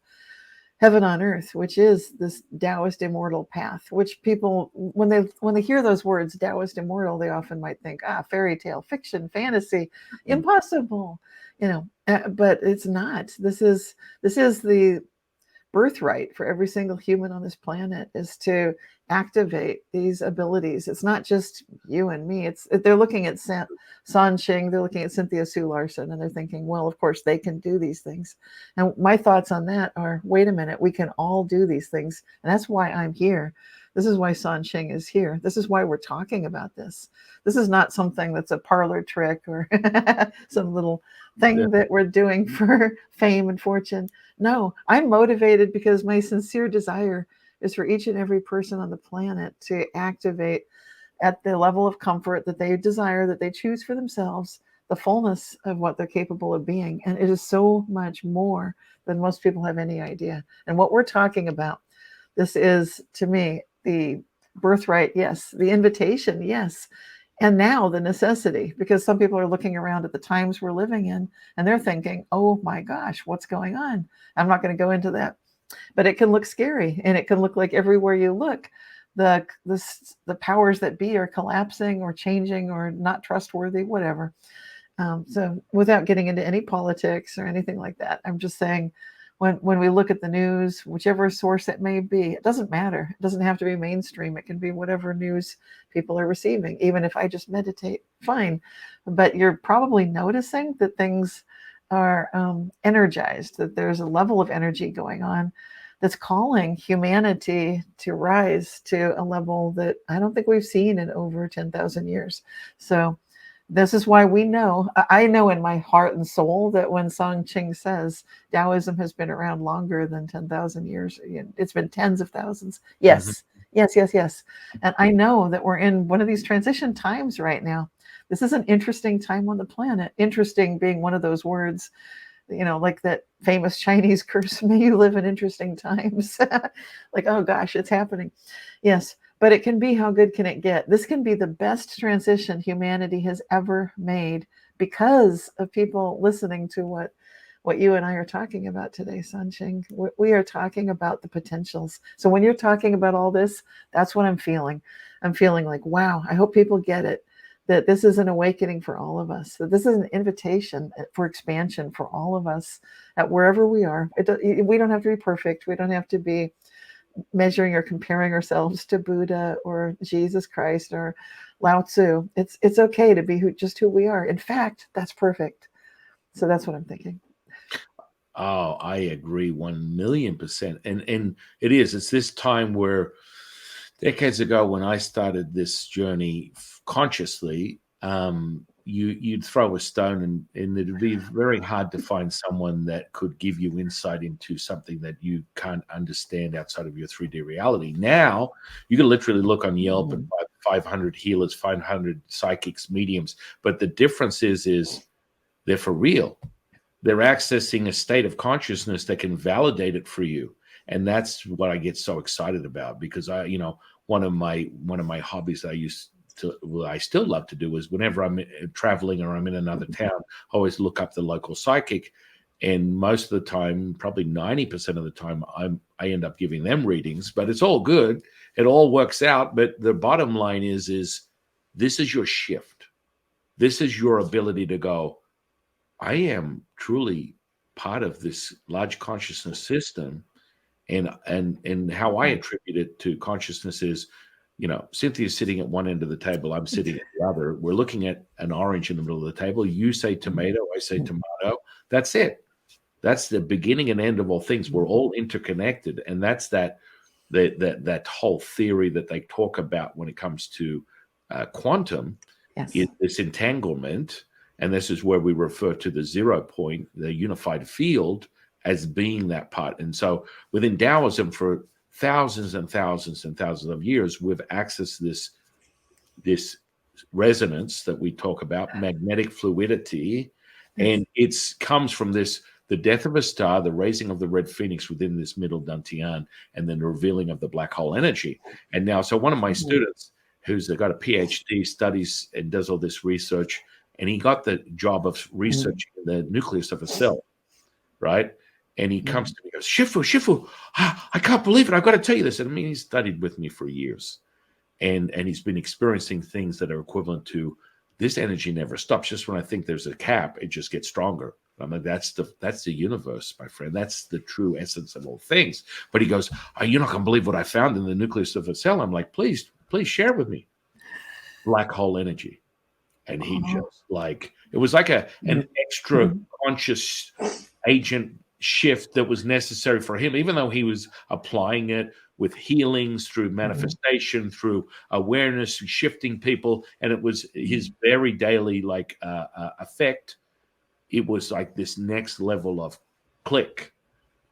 heaven on earth, which is this Daoist immortal path, which people, when they hear those words, Daoist immortal, they often might think, fairy tale, fiction, fantasy, impossible, but it's not. This is the birthright for every single human on this planet, is to activate these abilities. It's not just you and me. They're looking at San Qing, they're looking at Cynthia Sue Larson, and they're thinking, well, of course they can do these things. And my thoughts on that are, wait a minute, we can all do these things. And that's why I'm here, This is why San Qing is here. This is why we're talking about this. This is not something that's a parlor trick or some little thing that we're doing for fame and fortune. No, I'm motivated because my sincere desire is for each and every person on the planet to activate at the level of comfort that they desire, that they choose for themselves, the fullness of what they're capable of being. And it is so much more than most people have any idea. And what we're talking about, this is, to me, the birthright, yes, the invitation, yes, and now the necessity, because some people are looking around at the times we're living in and they're thinking, oh my gosh, what's going on? I'm not going to go into that. But it can look scary, and it can look like everywhere you look, the powers that be are collapsing or changing or not trustworthy, whatever. So without getting into any politics or anything like that, I'm just saying, when we look at the news, whichever source it may be, it doesn't matter. It doesn't have to be mainstream. It can be whatever news people are receiving. Even if I just meditate, fine. But you're probably noticing that things are energized, that there's a level of energy going on that's calling humanity to rise to a level that I don't think we've seen in over 10,000 years. So this is why I know in my heart and soul that when San Qing says Daoism has been around longer than 10,000 years, it's been tens of thousands. Yes, yes. And I know that we're in one of these transition times right now. This is an interesting time on the planet. Interesting being one of those words, like that famous Chinese curse, may you live in interesting times. Like, oh gosh, it's happening. Yes. But it can be, how good can it get? This can be the best transition humanity has ever made because of people listening to what you and I are talking about today, San Qing. We are talking about the potentials. So when you're talking about all this, that's what I'm feeling. I'm feeling like, wow, I hope people get it, that this is an awakening for all of us. That this is an invitation for expansion for all of us at wherever we are. We don't have to be perfect. We don't have to be measuring or comparing ourselves to Buddha or Jesus Christ or Lao Tzu. It's okay to be who we are. In fact, that's perfect. So that's what I'm thinking. Oh, I agree 1,000,000%. And it's this time where decades ago when I started this journey consciously, you'd throw a stone and it'd be very hard to find someone that could give you insight into something that you can't understand outside of your 3D reality. Now you can literally look on Yelp and find 500 healers, 500 psychics, mediums, but the difference is they're for real. They're accessing a state of consciousness that can validate it for you. And that's what I get so excited about, because one of my hobbies I still love to do is whenever I'm traveling or I'm in another town, I always look up the local psychic. And most of the time, probably 90% of the time, I end up giving them readings, but it's all good. It all works out. But the bottom line is this is your shift. This is your ability to go, I am truly part of this large consciousness system. And how I attribute it to consciousness is, Cynthia's sitting at one end of the table, I'm sitting at the other. We're looking at an orange in the middle of the table. You say tomato, I say tomato. That's it. That's the beginning and end of all things. We're all interconnected. And that's that whole theory that they talk about when it comes to quantum, is this entanglement. And this is where we refer to the 0 point, the unified field, as being that part. And so within Taoism, for thousands and thousands and thousands of years, we've accessed this resonance that we talk about, magnetic fluidity. And it comes from the death of a star, the raising of the red phoenix within this middle dantian, and then the revealing of the black hole energy. And now, so one of my students who's got a PhD, studies and does all this research, and he got the job of researching the nucleus of a cell, right? And he comes to me and goes, Shifu, I can't believe it. I've got to tell you this. And I mean, he's studied with me for years. And he's been experiencing things that are equivalent to, this energy never stops. Just when I think there's a cap, it just gets stronger. I'm like, that's the universe, my friend. That's the true essence of all things. But he goes, you're not going to believe what I found in the nucleus of a cell. I'm like, please share with me. Black hole energy. And he just it was like an extra conscious agent shift that was necessary for him, even though he was applying it with healings, through manifestation, through awareness, shifting people. And it was his very daily effect. It was like this next level of click.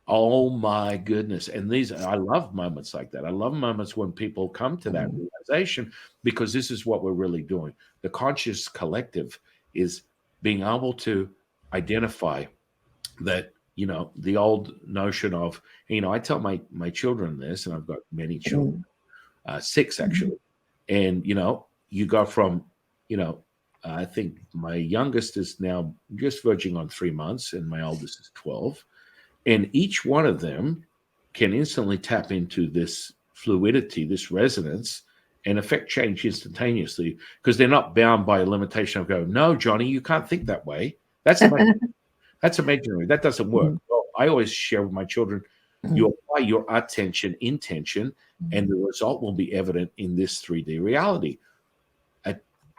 Oh my goodness. And I love moments like that. I love moments when people come to that realization, because this is what we're really doing. The conscious collective is being able to identify that, the old notion of, I tell my children this, and I've got many children, 6 actually. And, you go from, I think my youngest is now just verging on 3 months, and my oldest is 12. And each one of them can instantly tap into this fluidity, this resonance, and affect change instantaneously, because they're not bound by a limitation of going, no, Johnny, you can't think that way. That's imaginary. That doesn't work. Well, I always share with my children, you apply your attention, intention, and the result will be evident in this 3D reality.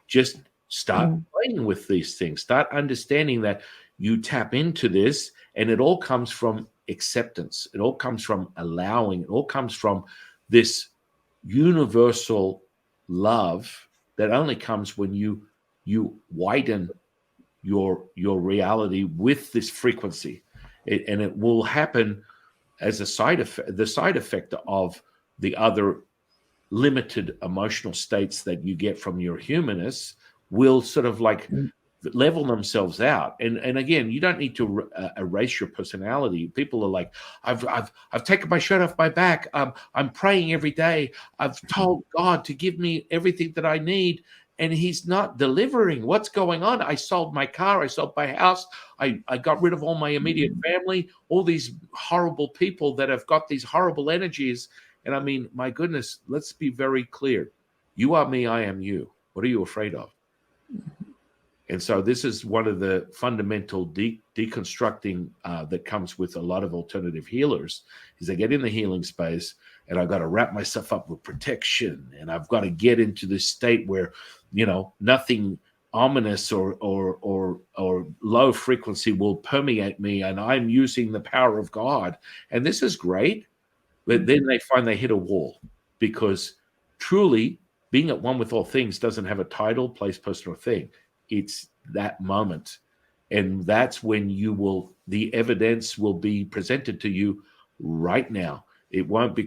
Just start playing with these things. Start understanding that you tap into this, and it all comes from acceptance. It all comes from allowing. It all comes from this universal love that only comes when you widen your reality with this frequency. And it will happen as a side effect, the side effect of the other limited emotional states that you get from your humanness will sort of level themselves out. And again, you don't need to erase your personality. People are like, I've taken my shirt off my back. I'm praying every day. I've told God to give me everything that I need, and he's not delivering. What's going on? I sold my car. I sold my house. I got rid of all my immediate family, all these horrible people that have got these horrible energies. And I mean, my goodness, let's be very clear. You are me, I am you. What are you afraid of? And so this is one of the fundamental deconstructing that comes with a lot of alternative healers, is they get in the healing space, and I've got to wrap myself up with protection, and I've got to get into this state where, nothing ominous or low frequency will permeate me, and I'm using the power of God. And this is great, but then they find they hit a wall, because truly being at one with all things doesn't have a title, place, person, or thing. It's that moment. And that's when the evidence will be presented to you right now. It won't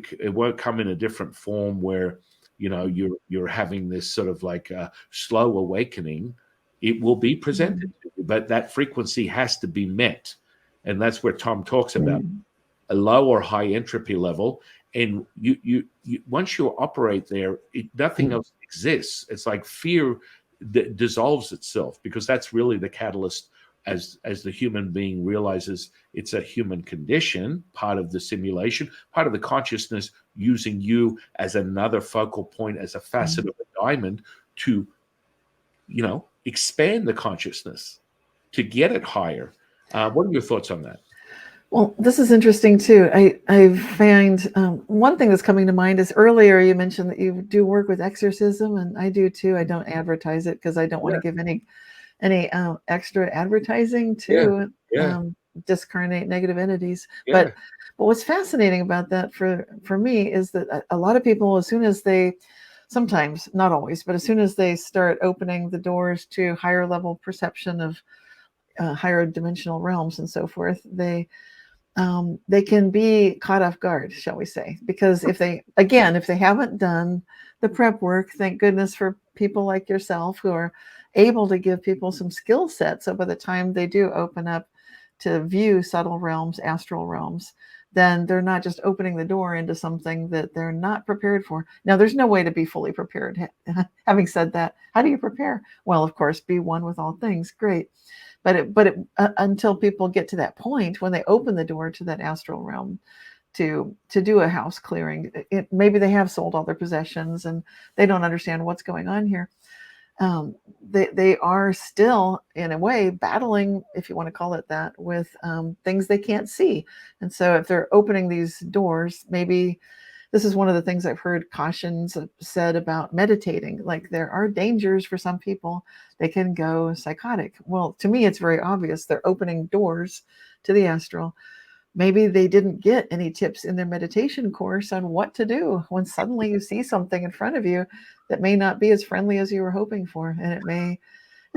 come in a different form where, you're having this sort of slow awakening. It will be presented to you, but that frequency has to be met. And that's where Tom talks about a low or high entropy level. And you once you operate there, nothing else exists. It's like fear that dissolves itself, because that's really the catalyst as the human being realizes it's a human condition, part of the simulation, part of the consciousness, using you as another focal point, as a facet of a diamond to, expand the consciousness, to get it higher. What are your thoughts on that? Well, this is interesting too. I find one thing that's coming to mind is, earlier you mentioned that you do work with exorcism, and I do too. I don't advertise it because I don't want to give any extra advertising to discarnate negative entities. But what's fascinating about that for me is that a lot of people, as soon as they, sometimes, not always, but as soon as they start opening the doors to higher level perception of higher dimensional realms and so forth, they can be caught off guard, shall we say, because if they haven't done the prep work, thank goodness for people like yourself who are able to give people some skill sets. So by the time they do open up to view subtle realms, astral realms, then they're not just opening the door into something that they're not prepared for. Now, there's no way to be fully prepared. Having said that, how do you prepare? Well, of course, be one with all things. Great. But until people get to that point, when they open the door to that astral realm to do a house clearing, maybe they have sold all their possessions and they don't understand what's going on here. They are still, in a way, battling, if you want to call it that, with things they can't see. And so if they're opening these doors, maybe this is one of the things I've heard cautions said about meditating. Like, there are dangers for some people. They can go psychotic. Well, to me, it's very obvious. They're opening doors to the astral. maybe they didn't get any tips in their meditation course on what to do when suddenly you see something in front of you that may not be as friendly as you were hoping for.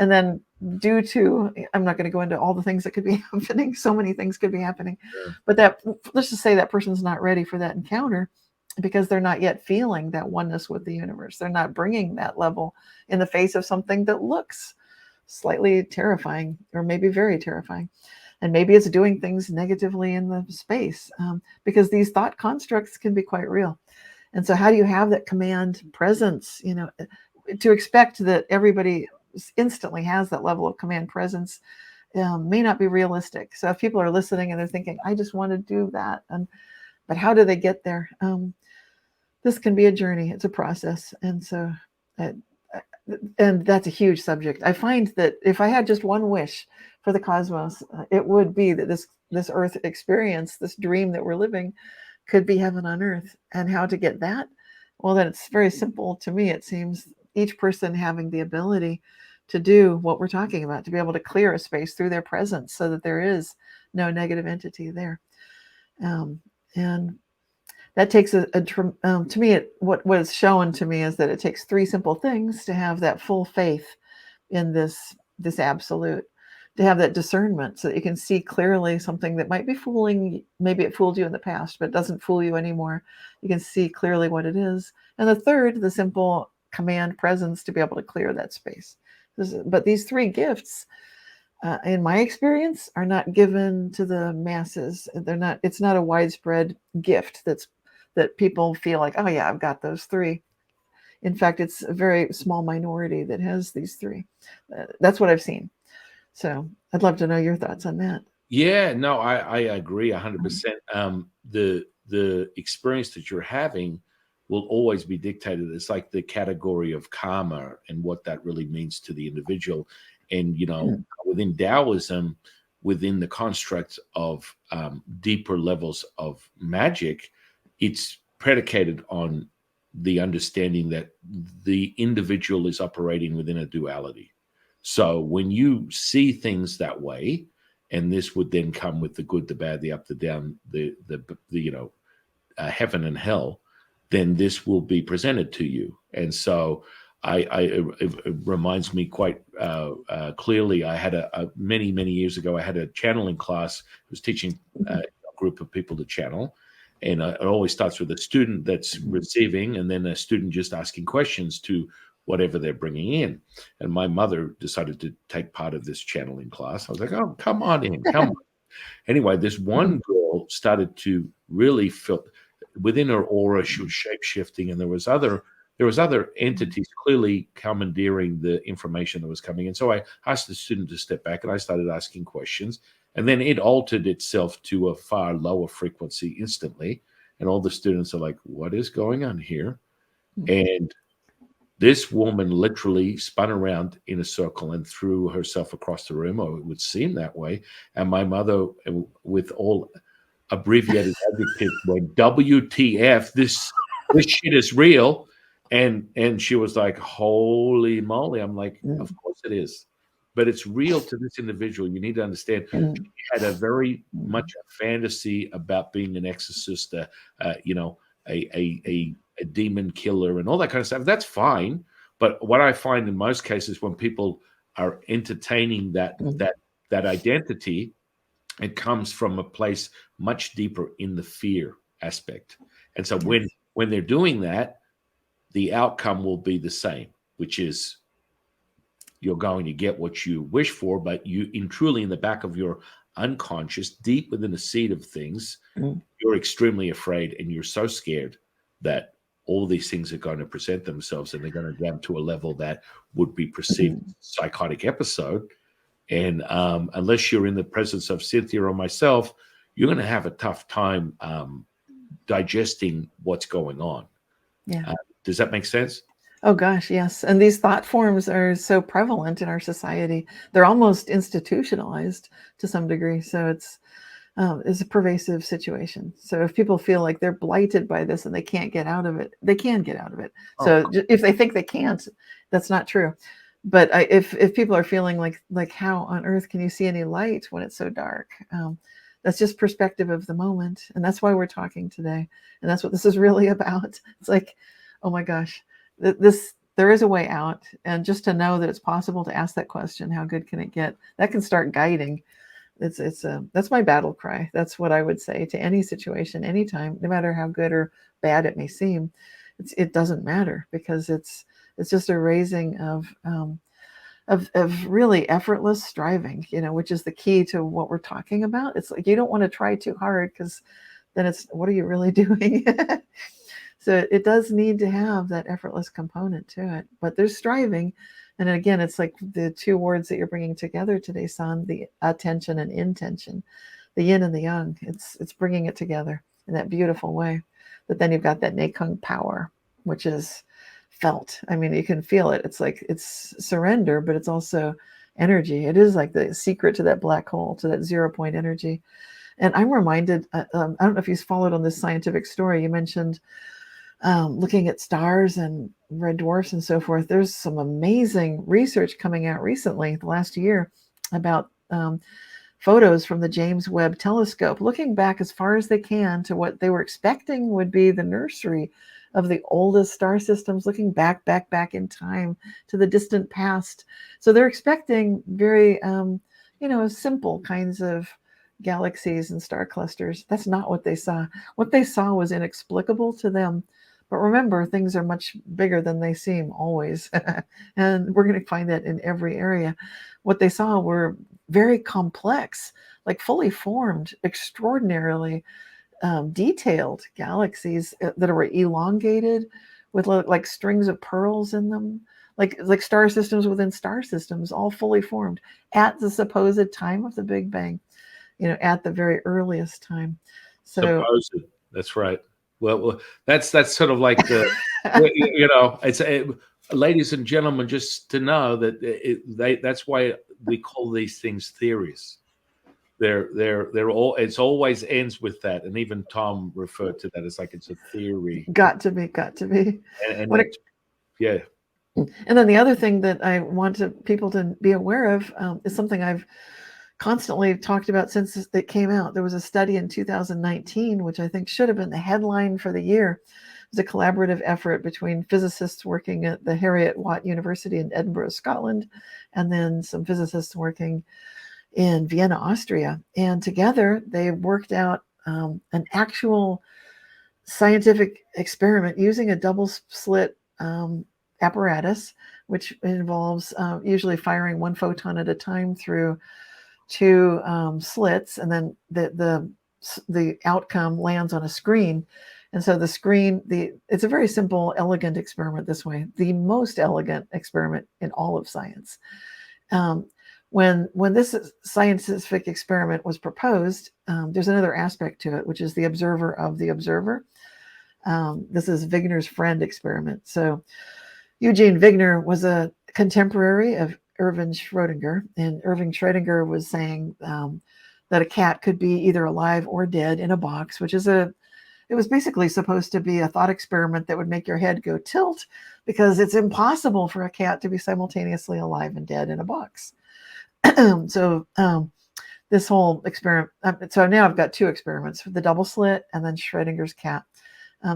And then due to, I'm not going to go into all the things that could be happening. So many things could be happening, but let's just say that person's not ready for that encounter because they're not yet feeling that oneness with the universe. They're not bringing that level in the face of something that looks slightly terrifying or maybe very terrifying. And maybe it's doing things negatively in the space, because these thought constructs can be quite real. And so how do you have that command presence, to expect that everybody instantly has that level of command presence may not be realistic. So if people are listening and they're thinking, I just want to do that, but how do they get there? This can be a journey. It's a process. And so, and that's a huge subject. I find that if I had just one wish for the cosmos, it would be that this earth experience, this dream that we're living, could be heaven on earth. And how to get that? Well, then it's very simple to me. It seems each person having the ability to do what we're talking about, to be able to clear a space through their presence so that there is no negative entity there. And that takes to me, what was shown to me is that it takes three simple things to have that full faith in this absolute, to have that discernment so that you can see clearly something that might be fooling. Maybe it fooled you in the past, but it doesn't fool you anymore. You can see clearly what it is. And the third, the simple command presence to be able to clear that space. But these three gifts, in my experience, are not given to the masses. It's not a widespread gift that people feel like, oh yeah, I've got those three. In fact, it's a very small minority that has these three. That's what I've seen. So I'd love to know your thoughts on that. Yeah, no, I agree 100%. The experience that you're having will always be dictated. It's like the category of karma and what that really means to the individual. And, within Daoism, within the construct of deeper levels of magic, it's predicated on the understanding that the individual is operating within a duality. So when you see things that way, and this would then come with the good, the bad, the up, the down, the heaven and hell, then this will be presented to you. And so it reminds me quite clearly. I had many years ago, I had a channeling class. I was teaching a group of people to channel. And it always starts with a student that's receiving, and then a student just asking questions to whatever they're bringing in. And my mother decided to take part of this channeling class. I was like, oh, come on in, come on. Anyway, this one girl started to really feel within her aura, she was shape-shifting, and there was other entities clearly commandeering the information that was coming in. So I asked the student to step back, and I started asking questions. And then it altered itself to a far lower frequency instantly. And all the students are like, what is going on here? And this woman literally spun around in a circle and threw herself across the room, or it would seem that way. And my mother, with all abbreviated adjectives, went, WTF, this shit is real. And she was like, holy moly. I'm like, of course it is. But it's real to this individual. You need to understand she had a very much a fantasy about being an exorcist, a demon killer and all that kind of stuff. That's fine. But what I find in most cases when people are entertaining that identity, it comes from a place much deeper in the fear aspect. And so when they're doing that, the outcome will be the same, which is you're going to get what you wish for, but truly in the back of your unconscious, deep within the seed of things, you're extremely afraid, and you're so scared that all these things are going to present themselves, and they're going to jump to a level that would be perceived as a psychotic episode. And unless you're in the presence of Cynthia or myself, you're going to have a tough time digesting what's going on. Yeah. Does that make sense? Oh gosh, yes. And these thought forms are so prevalent in our society. They're almost institutionalized to some degree. So it's a pervasive situation. So if people feel like they're blighted by this and they can't get out of it, they can get out of it. So if they think they can't, that's not true. But if people are feeling like how on earth can you see any light when it's so dark? That's just perspective of the moment. And that's why we're talking today. And that's what this is really about. It's like, oh my gosh, there is a way out. And just to know that it's possible to ask that question, how good can it get? That can start guiding. That's my battle cry. That's what I would say to any situation, anytime, no matter how good or bad it may seem. It doesn't matter, because it's just a raising of really effortless striving, which is the key to what we're talking about. It's like you don't want to try too hard, because then it's, what are you really doing? So it does need to have that effortless component to it, but there's striving. And again, it's like the two words that you're bringing together today, San, the attention and intention, the yin and the yang. It's bringing it together in that beautiful way. But then you've got that Neikung power, which is felt. I mean, you can feel it. It's like it's surrender, but it's also energy. It is like the secret to that black hole, to that 0 point energy. And I'm reminded, I don't know if you followed on this scientific story, you mentioned looking at stars and red dwarfs and so forth. There's some amazing research coming out recently, the last year, about photos from the James Webb Telescope, looking back as far as they can to what they were expecting would be the nursery of the oldest star systems, looking back in time to the distant past. So they're expecting very, simple kinds of galaxies and star clusters. That's not what they saw. What they saw was inexplicable to them. But remember, things are much bigger than they seem always. And we're going to find that in every area. What they saw were very complex, like fully formed, extraordinarily detailed galaxies that were elongated with like strings of pearls in them, like star systems within star systems, all fully formed at the supposed time of the Big Bang, at the very earliest time. So supposed, that's right. Well, that's sort of like the, it's ladies and gentlemen, just to know that that's why we call these things theories. They're all, it's always ends with that, and even Tom referred to that as like it's a theory. Got to be. And yeah. And then the other thing that I want people to be aware of is something I've constantly talked about since it came out. There was a study in 2019, which I think should have been the headline for the year. It was a collaborative effort between physicists working at the Heriot-Watt University in Edinburgh, Scotland, and then some physicists working in Vienna, Austria. And together they worked out an actual scientific experiment using a double slit apparatus, which involves usually firing one photon at a time through two slits, and then the outcome lands on a screen. And so the screen, it's a very simple, elegant experiment this way, the most elegant experiment in all of science. When this scientific experiment was proposed, there's another aspect to it, which is the observer of the observer. This is Wigner's friend experiment. So Eugene Wigner was a contemporary of Erwin Schrödinger, and Erwin Schrödinger was saying that a cat could be either alive or dead in a box, which is it was basically supposed to be a thought experiment that would make your head go tilt, because it's impossible for a cat to be simultaneously alive and dead in a box. So this whole experiment, so now I've got two experiments, the double slit and then Schrödinger's cat.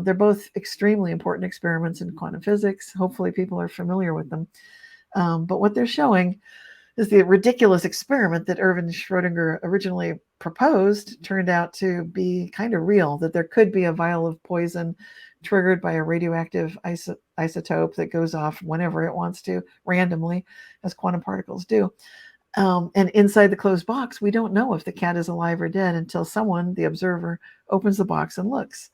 They're both extremely important experiments in quantum physics. Hopefully people are familiar with them. But what they're showing is the ridiculous experiment that Erwin Schrödinger originally proposed turned out to be kind of real, that there could be a vial of poison triggered by a radioactive isotope that goes off whenever it wants to, randomly, as quantum particles do. And inside the closed box, we don't know if the cat is alive or dead until someone, the observer, opens the box and looks.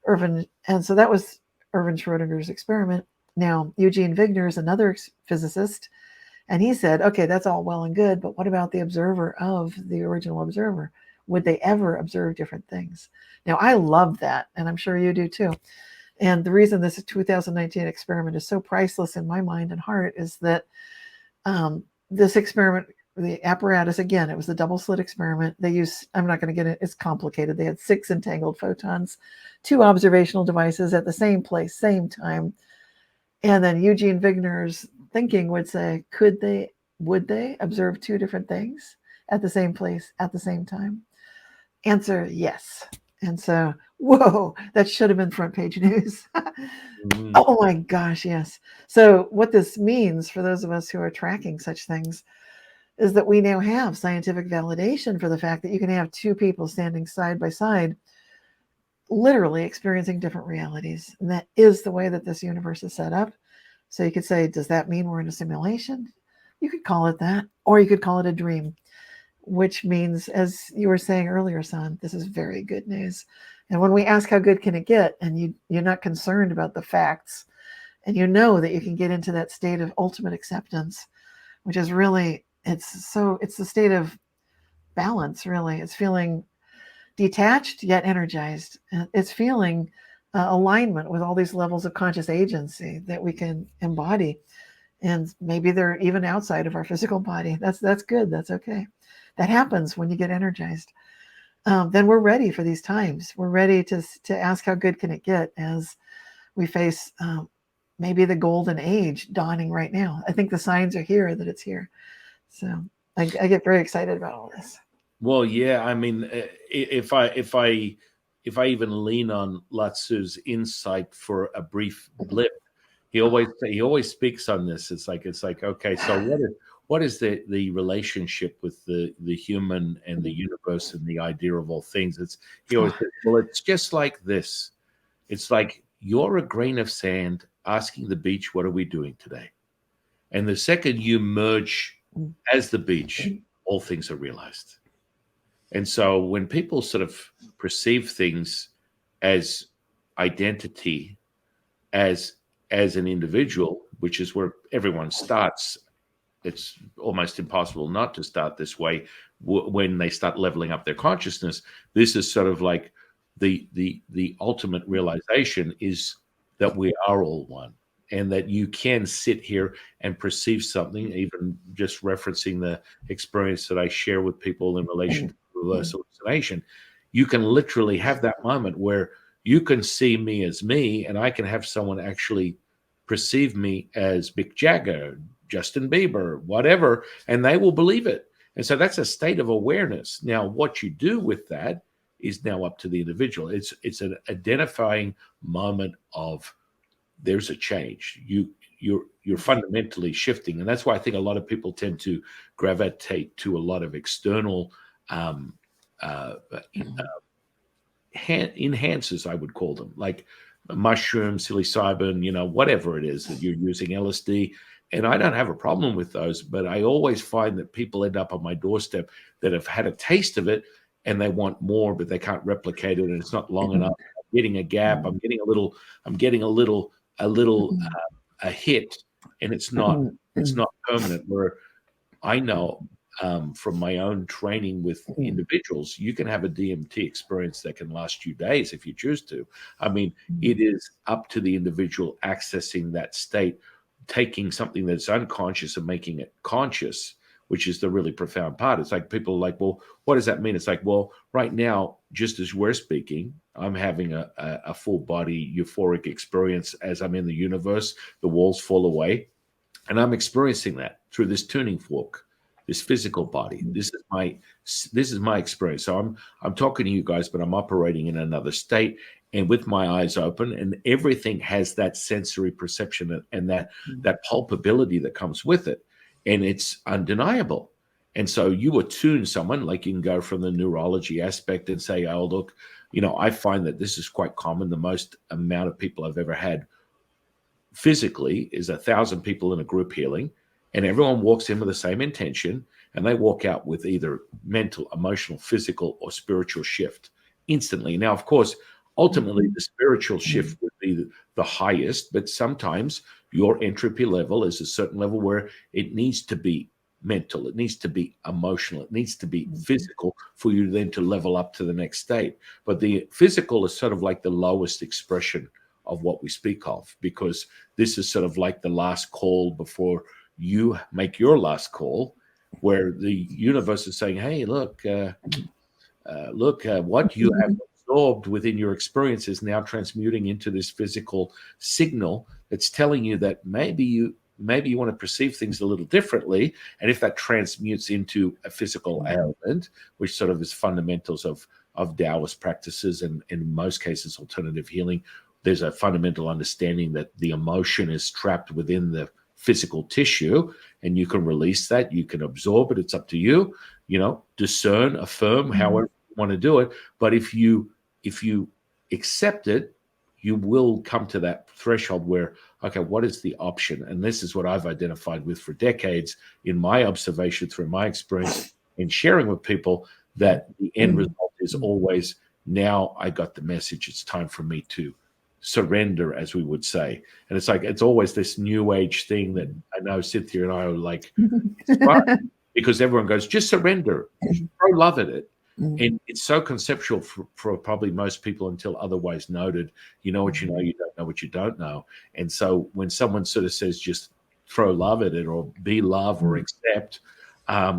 And so that was Erwin Schrödinger's experiment. Now, Eugene Wigner is another physicist, and he said, okay, that's all well and good, but what about the observer of the original observer? Would they ever observe different things? Now, I love that, and I'm sure you do too. And the reason this 2019 experiment is so priceless in my mind and heart is that this experiment, the apparatus, again, it was the double slit experiment. They used, I'm not going to get it, it's complicated. They had 6 entangled photons, 2 observational devices at the same place, same time. And then Eugene Wigner's thinking would say, would they observe 2 different things at the same place at the same time? Answer, yes. And so, whoa, that should have been front page news. Oh my gosh, yes. So what this means for those of us who are tracking such things is that we now have scientific validation for the fact that you can have two people standing side by side, literally experiencing different realities. And that is the way that this universe is set up. So you could say, does that mean we're in a simulation? You could call it that, or you could call it a dream, which means, as you were saying earlier, son, this is very good news. And when we ask how good can it get, and you're not concerned about the facts, and you know that you can get into that state of ultimate acceptance, which is really, it's the state of balance, really. It's feeling detached yet energized. It's feeling alignment with all these levels of conscious agency that we can embody. And maybe they're even outside of our physical body. That's good. That's okay. That happens when you get energized. Then we're ready for these times. We're ready to ask how good can it get as we face maybe the golden age dawning right now. I think the signs are here that it's here. So I get very excited about all this. Well, yeah, I mean, if I even lean on Latsu's insight for a brief blip, he always speaks on this. It's like okay, so what is the relationship with the human and the universe and the idea of all things? He always says, well, it's just like this. It's like you're a grain of sand asking the beach, what are we doing today? And the second you merge as the beach, all things are realized. And so when people sort of perceive things as identity, as an individual, which is where everyone starts, it's almost impossible not to start this way when they start leveling up their consciousness. This is sort of like the ultimate realization is that we are all one, and that you can sit here and perceive something, even just referencing the experience that I share with people in relation to reverse hallucination. You can literally have that moment where you can see me as me, and I can have someone actually perceive me as Mick Jagger, Justin Bieber, whatever, and they will believe it. And so that's a state of awareness. Now, what you do with that is now up to the individual. It's an identifying moment of there's a change. You're fundamentally shifting, and that's why I think a lot of people tend to gravitate to a lot of external enhancers, I would call them, like mushrooms, psilocybin, whatever it is that you're using, LSD. And I don't have a problem with those, but I always find that people end up on my doorstep that have had a taste of it and they want more, but they can't replicate it, and it's not long enough. I'm getting a gap. I'm getting a hit, and it's not permanent. Where I know from my own training with individuals, you can have a DMT experience that can last you days if you choose to. I mean, it is up to the individual accessing that state, taking something that's unconscious and making it conscious, which is the really profound part. It's like people are like, well, what does that mean? It's like, well, right now, just as we're speaking, I'm having a full body euphoric experience as I'm in the universe. The walls fall away, and I'm experiencing that through this tuning fork, this physical body. This is my experience. So I'm talking to you guys, but I'm operating in another state and with my eyes open, and everything has that sensory perception and that palpability that comes with it. And it's undeniable. And so you attune someone, like you can go from the neurology aspect and say, oh, look, I find that this is quite common. The most amount of people I've ever had physically is 1,000 people in a group healing, and everyone walks in with the same intention, and they walk out with either mental, emotional, physical, or spiritual shift instantly. Now, of course, ultimately, the spiritual shift would be the highest, but sometimes your entropy level is a certain level where it needs to be mental, it needs to be emotional, it needs to be physical for you then to level up to the next state. But the physical is sort of like the lowest expression of what we speak of, because this is sort of like the last call before you make your last call, where the universe is saying, hey, look, what you have absorbed within your experience is now transmuting into this physical signal that's telling you that maybe you want to perceive things a little differently. And if that transmutes into a physical element, which sort of is fundamentals of of Daoist practices, and in most cases alternative healing, there's a fundamental understanding that the emotion is trapped within the physical tissue, and you can release that, you can absorb it, it's up to you, discern, affirm, however you want to do it. But if you accept it, you will come to that threshold where, okay, what is the option? And this is what I've identified with for decades in my observation, through my experience in sharing with people, that the end result is always, now I got the message, it's time for me to surrender, as we would say. And it's like, it's always this new age thing that I know Cynthia and I are like, it's fun, because everyone goes, just surrender, throw love at it. And it's so conceptual for probably most people until otherwise noted. You know what you know, you don't know what you don't know. And so when someone sort of says just throw love at it, or be love, or accept,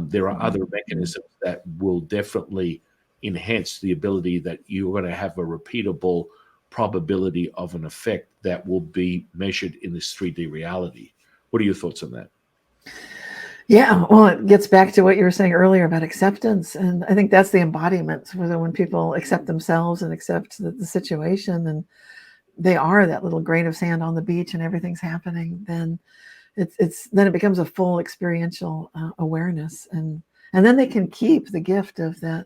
there are other mechanisms that will definitely enhance the ability that you're going to have a repeatable probability of an effect that will be measured in this 3D reality. What are your thoughts on that? Yeah, well, it gets back to what you were saying earlier about acceptance. And I think that's the embodiment, whether when people accept themselves and accept the situation, and they are that little grain of sand on the beach and everything's happening, then then it becomes a full experiential awareness. And then they can keep the gift of that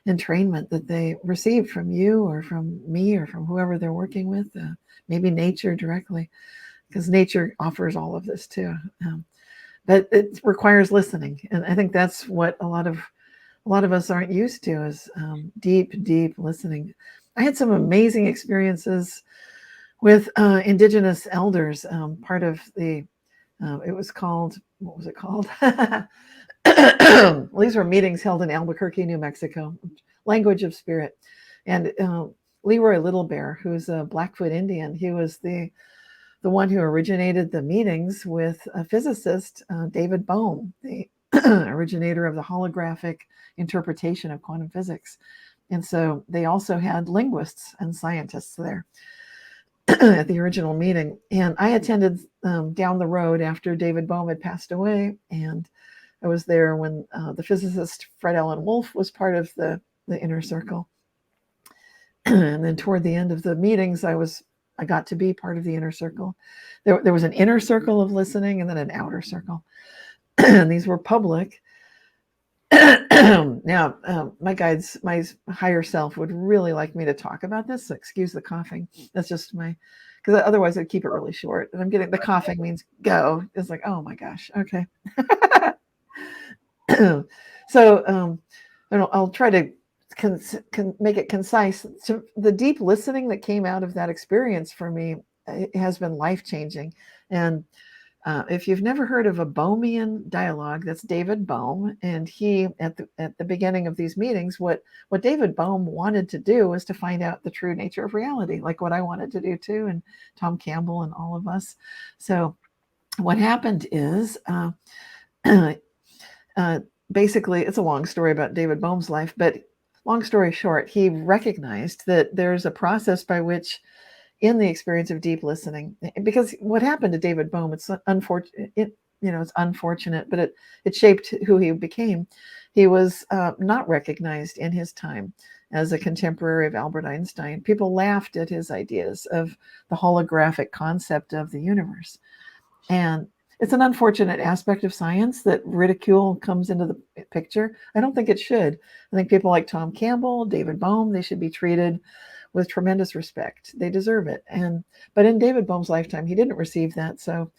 entrainment that they received from you or from me or from whoever they're working with, maybe nature directly, because nature offers all of this too. But it requires listening, and I think that's what a lot of us aren't used to, is deep listening. I had some amazing experiences with Indigenous elders. Part of the it was called, what was it called? These were meetings held in Albuquerque, New Mexico. Language of Spirit, and Leroy Little Bear, who's a Blackfoot Indian, he was the one who originated the meetings with a physicist, David Bohm, the originator of the holographic interpretation of quantum physics. And so they also had linguists and scientists there at the original meeting. And I attended down the road after David Bohm had passed away. And I was there when the physicist Fred Allen Wolf was part of the inner circle. And then toward the end of the meetings, I got to be part of the inner circle. There was an inner circle of listening and then an outer circle. And these were public. Now, my guides, my higher self would really like me to talk about this. So excuse the coughing. That's just because otherwise I'd keep it really short. And I'm getting, the coughing means go. It's like, oh my gosh. Okay. So I'll try to can make it concise. So the deep listening that came out of that experience for me, it has been life-changing. And if you've never heard of a Bohmian dialogue, that's David Bohm. And he, at the beginning of these meetings, what David Bohm wanted to do was to find out the true nature of reality, like what I wanted to do too, and Tom Campbell and all of us. So what happened is, basically, it's a long story about David Bohm's life, but long story short, he recognized that there's a process by which, in the experience of deep listening, because what happened to David Bohm, it's unfortunate. It's unfortunate, but it shaped who he became. He was not recognized in his time as a contemporary of Albert Einstein. People laughed at his ideas of the holographic concept of the universe, and it's an unfortunate aspect of science that ridicule comes into the picture. I don't think it should. I think people like Tom Campbell, David Bohm, they should be treated with tremendous respect. They deserve it. But in David Bohm's lifetime, he didn't receive that. So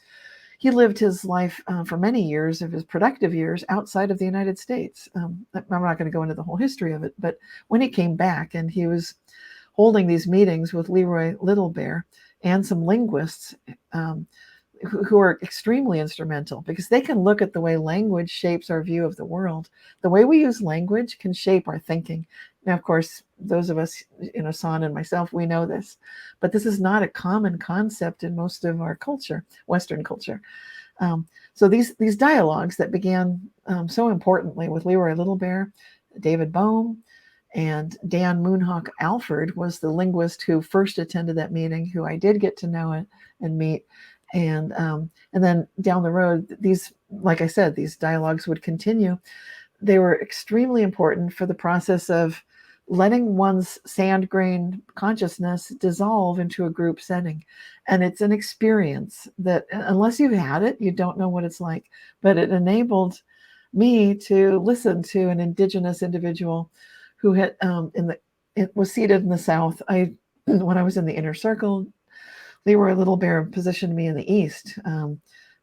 he lived his life for many years of his productive years outside of the United States. I'm not going to go into the whole history of it, but when he came back and he was holding these meetings with Leroy Little Bear and some linguists, who are extremely instrumental, because they can look at the way language shapes our view of the world. The way we use language can shape our thinking. Now, of course, those of us, San and myself, we know this, but this is not a common concept in most of our culture, Western culture. So these dialogues that began so importantly with Leroy Little Bear, David Bohm, and Dan Moonhawk Alford was the linguist who first attended that meeting, who I did get to know and meet. And then down the road, these, like I said, these dialogues would continue. They were extremely important for the process of letting one's sand grain consciousness dissolve into a group setting. And it's an experience that, unless you've had it, you don't know what it's like. But it enabled me to listen to an indigenous individual who had it was seated in the South. When I was in the inner circle, Leroy Little Bear positioned me in the East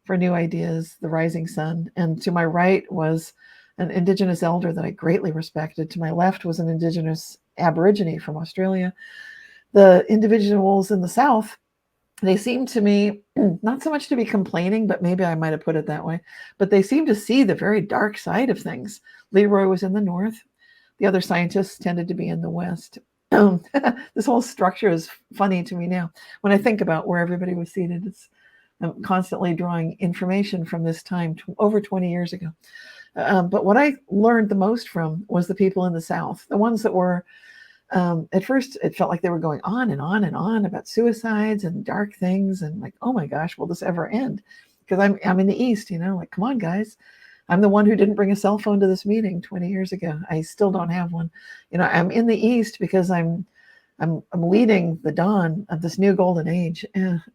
for new ideas, the rising sun. And to my right was an indigenous elder that I greatly respected. To my left was an indigenous Aborigine from Australia. The individuals in the South, they seemed to me not so much to be complaining, but maybe I might have put it that way, but they seemed to see the very dark side of things. Leroy was in the North. The other scientists tended to be in the West. This whole structure is funny to me now. When I think about where everybody was seated, I'm constantly drawing information from this time over 20 years ago. But what I learned the most from was the people in the South, the ones that were, at first, it felt like they were going on and on and on about suicides and dark things. And like, oh my gosh, will this ever end? Because I'm in the East, like, come on, guys. I'm the one who didn't bring a cell phone to this meeting 20 years ago. I still don't have one. I'm in the East because I'm leading the dawn of this new golden age.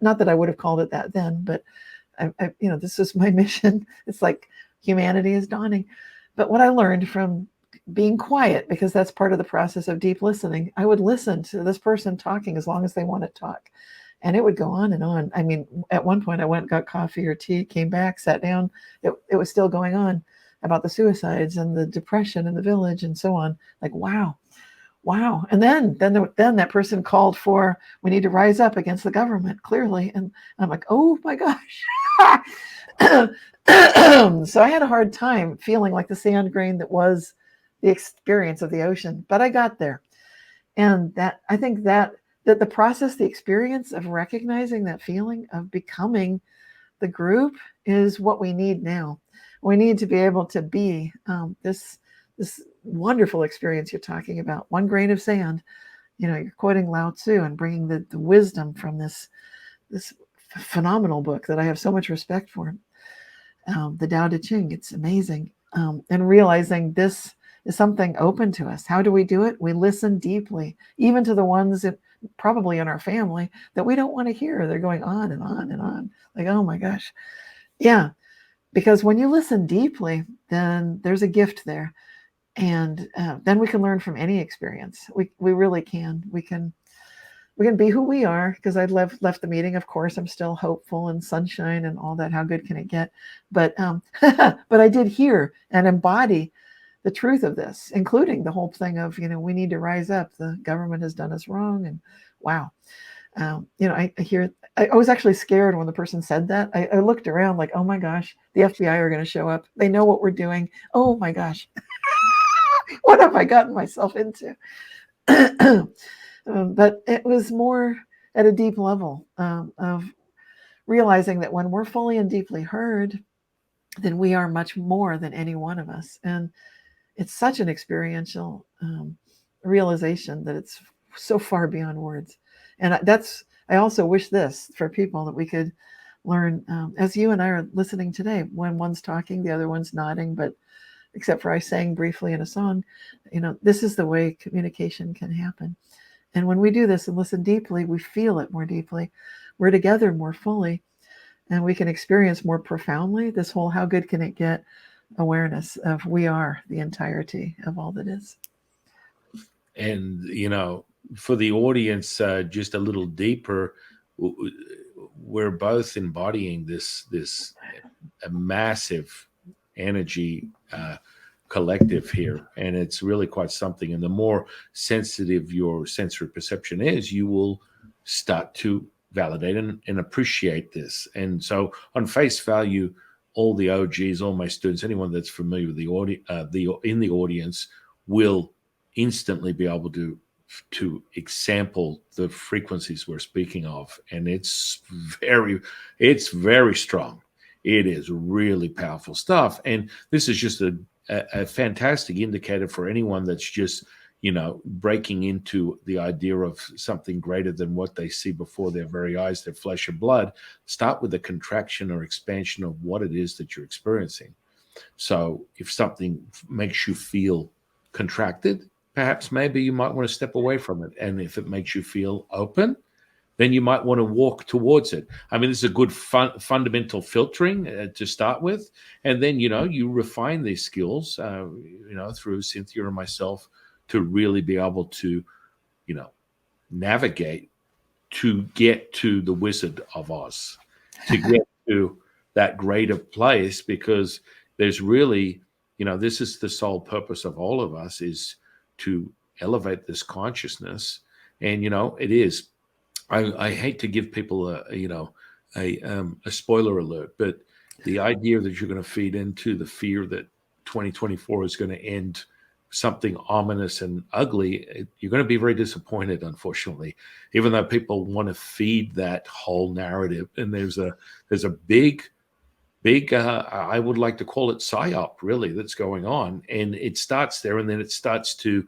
Not that I would have called it that then, but this is my mission. It's like humanity is dawning. But what I learned from being quiet, because that's part of the process of deep listening, I would listen to this person talking as long as they want to talk. And it would go on and on. I mean, at one point I went, got coffee or tea, came back, sat down. It was still going on about the suicides and the depression in the village and so on. Like, wow. And then that person called for, we need to rise up against the government, clearly. And I'm like, oh my gosh. So I had a hard time feeling like the sand grain that was the experience of the ocean, but I got there. And I think that the process, the experience of recognizing that feeling of becoming the group is what we need now. We need to be able to be this wonderful experience you're talking about. One grain of sand, you're quoting Lao Tzu and bringing the wisdom from this phenomenal book that I have so much respect for. The Tao Te Ching, it's amazing. And realizing this is something open to us. How do we do it? We listen deeply, even to the ones that probably in our family that we don't want to hear. They're going on and on and on. Like, oh my gosh. Yeah. Because when you listen deeply, then there's a gift there. And then we can learn from any experience. We really can. We can be who we are, because I left the meeting. Of course, I'm still hopeful and sunshine and all that. How good can it get? But but I did hear and embody the truth of this, including the whole thing of, we need to rise up. The government has done us wrong. And wow. I was actually scared when the person said that. I looked around like, oh my gosh, the FBI are going to show up. They know what we're doing. Oh my gosh. What have I gotten myself into? But it was more at a deep level of realizing that when we're fully and deeply heard, then we are much more than any one of us. And it's such an experiential realization that it's so far beyond words. And I also wish this for people, that we could learn, as you and I are listening today, when one's talking, the other one's nodding, but except for I sang briefly in a song, this is the way communication can happen. And when we do this and listen deeply, we feel it more deeply. We're together more fully, and we can experience more profoundly this whole how good can it get awareness of we are the entirety of all that is. And, for the audience, just a little deeper, we're both embodying this massive energy collective here, and it's really quite something. And the more sensitive your sensory perception is, you will start to validate and appreciate this. And so on face value, all the OGs, all my students, anyone that's familiar with in the audience will instantly be able to example the frequencies we're speaking of. And it's very strong. It is really powerful stuff. And this is just a fantastic indicator for anyone that's just, breaking into the idea of something greater than what they see before their very eyes, their flesh and blood. Start with a contraction or expansion of what it is that you're experiencing. So if something makes you feel contracted, perhaps maybe you might want to step away from it. And if it makes you feel open, then you might want to walk towards it. I mean, this is a good fundamental filtering to start with. And then, you refine these skills, through Cynthia and myself to really be able to, navigate to get to the Wizard of Oz, to get to that greater place, because there's really, this is the sole purpose of all of us, is to elevate this consciousness. And, it is. I hate to give people a spoiler alert, but the idea that you're going to feed into the fear that 2024 is going to end something ominous and ugly, you're going to be very disappointed, unfortunately, even though people want to feed that whole narrative. And there's a big, I would like to call it psyop, really, that's going on. And it starts there, and then it starts to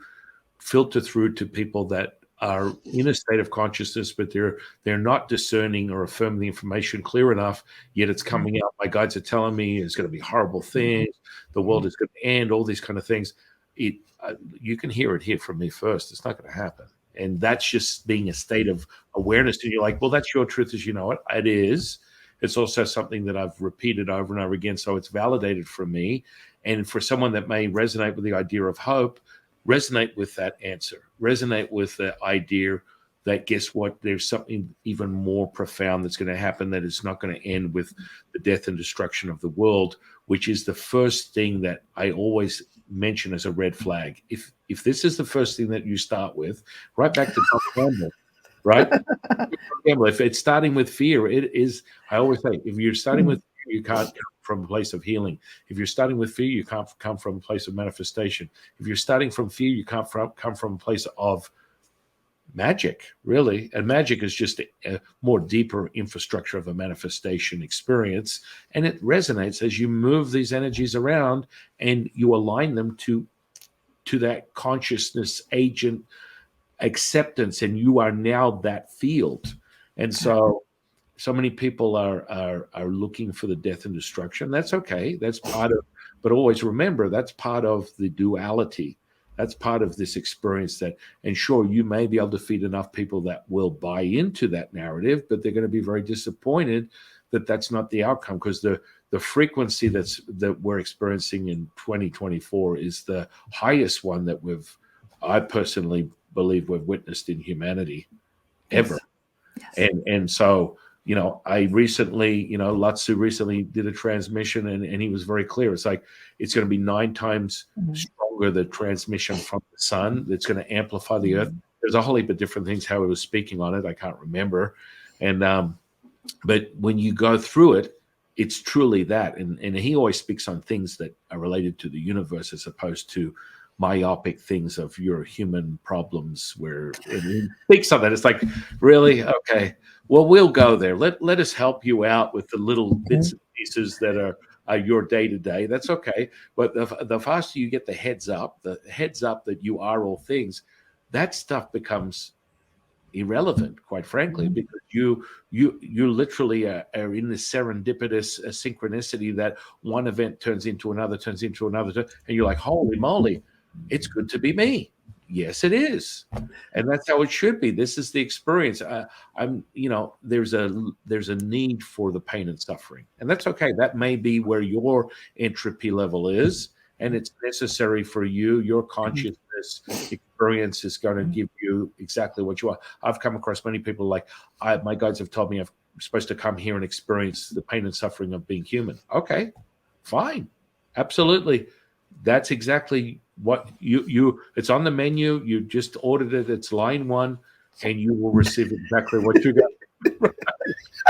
filter through to people that are in a state of consciousness, but they're not discerning or affirming the information clear enough, yet it's coming out. My guides are telling me it's going to be horrible things, the world is going to end, all these kind of things. You can hear it here from me first. It's not going to happen. And that's just being a state of awareness. And you're like, well, that's your truth as you know it. It is. It's also something that I've repeated over and over again, so it's validated for me. And for someone that may resonate with the idea of hope, resonate with that answer, resonate with the idea that, guess what, there's something even more profound that's going to happen, that it's not going to end with the death and destruction of the world, which is the first thing that I always mention as a red flag. If this is the first thing that you start with, right back to Tom Campbell, right? If it's starting with fear, it is, I always say, if you're starting with fear, you can't come from a place of healing. If you're starting with fear, you can't come from a place of manifestation. If you're starting from fear, you can't come from a place of magic, really. And magic is just a more deeper infrastructure of a manifestation experience. And it resonates as you move these energies around and you align them to that consciousness agent acceptance. And you are now that field. And so many people are looking for the death and destruction. That's okay. That's part of, but always remember, that's part of the duality. That's part of this experience and sure, you may be able to feed enough people that will buy into that narrative, but they're going to be very disappointed that that's not the outcome, because the frequency that we're experiencing in 2024 is the highest one that I personally believe we've witnessed in humanity ever. Yes. And so, I recently, Latsu recently did a transmission and he was very clear. It's like, it's going to be 9 times stronger, the transmission from the sun. That's going to amplify the earth. There's a whole heap of different things, how he was speaking on it. I can't remember. And, but when you go through it, it's truly that. And he always speaks on things that are related to the universe as opposed to myopic things of your human problems, where he speaks on that. It's like, really? Okay. Well, we'll go there. Let us help you out with the little bits and pieces that are your day to day. That's okay. But the faster you get the heads up that you are all things, that stuff becomes irrelevant, quite frankly, because you literally are in this serendipitous synchronicity that one event turns into another, and you're like, holy moly, it's good to be me. Yes, it is. And that's how it should be. This is the experience. There's a need for the pain and suffering. And that's okay. That may be where your entropy level is, and it's necessary for you. Your consciousness experience is going to give you exactly what you are. I've come across many people like, my guides have told me I'm supposed to come here and experience the pain and suffering of being human. Okay, fine. Absolutely. That's exactly what it's on the menu. You just ordered it. It's line 1, and you will receive exactly what you got.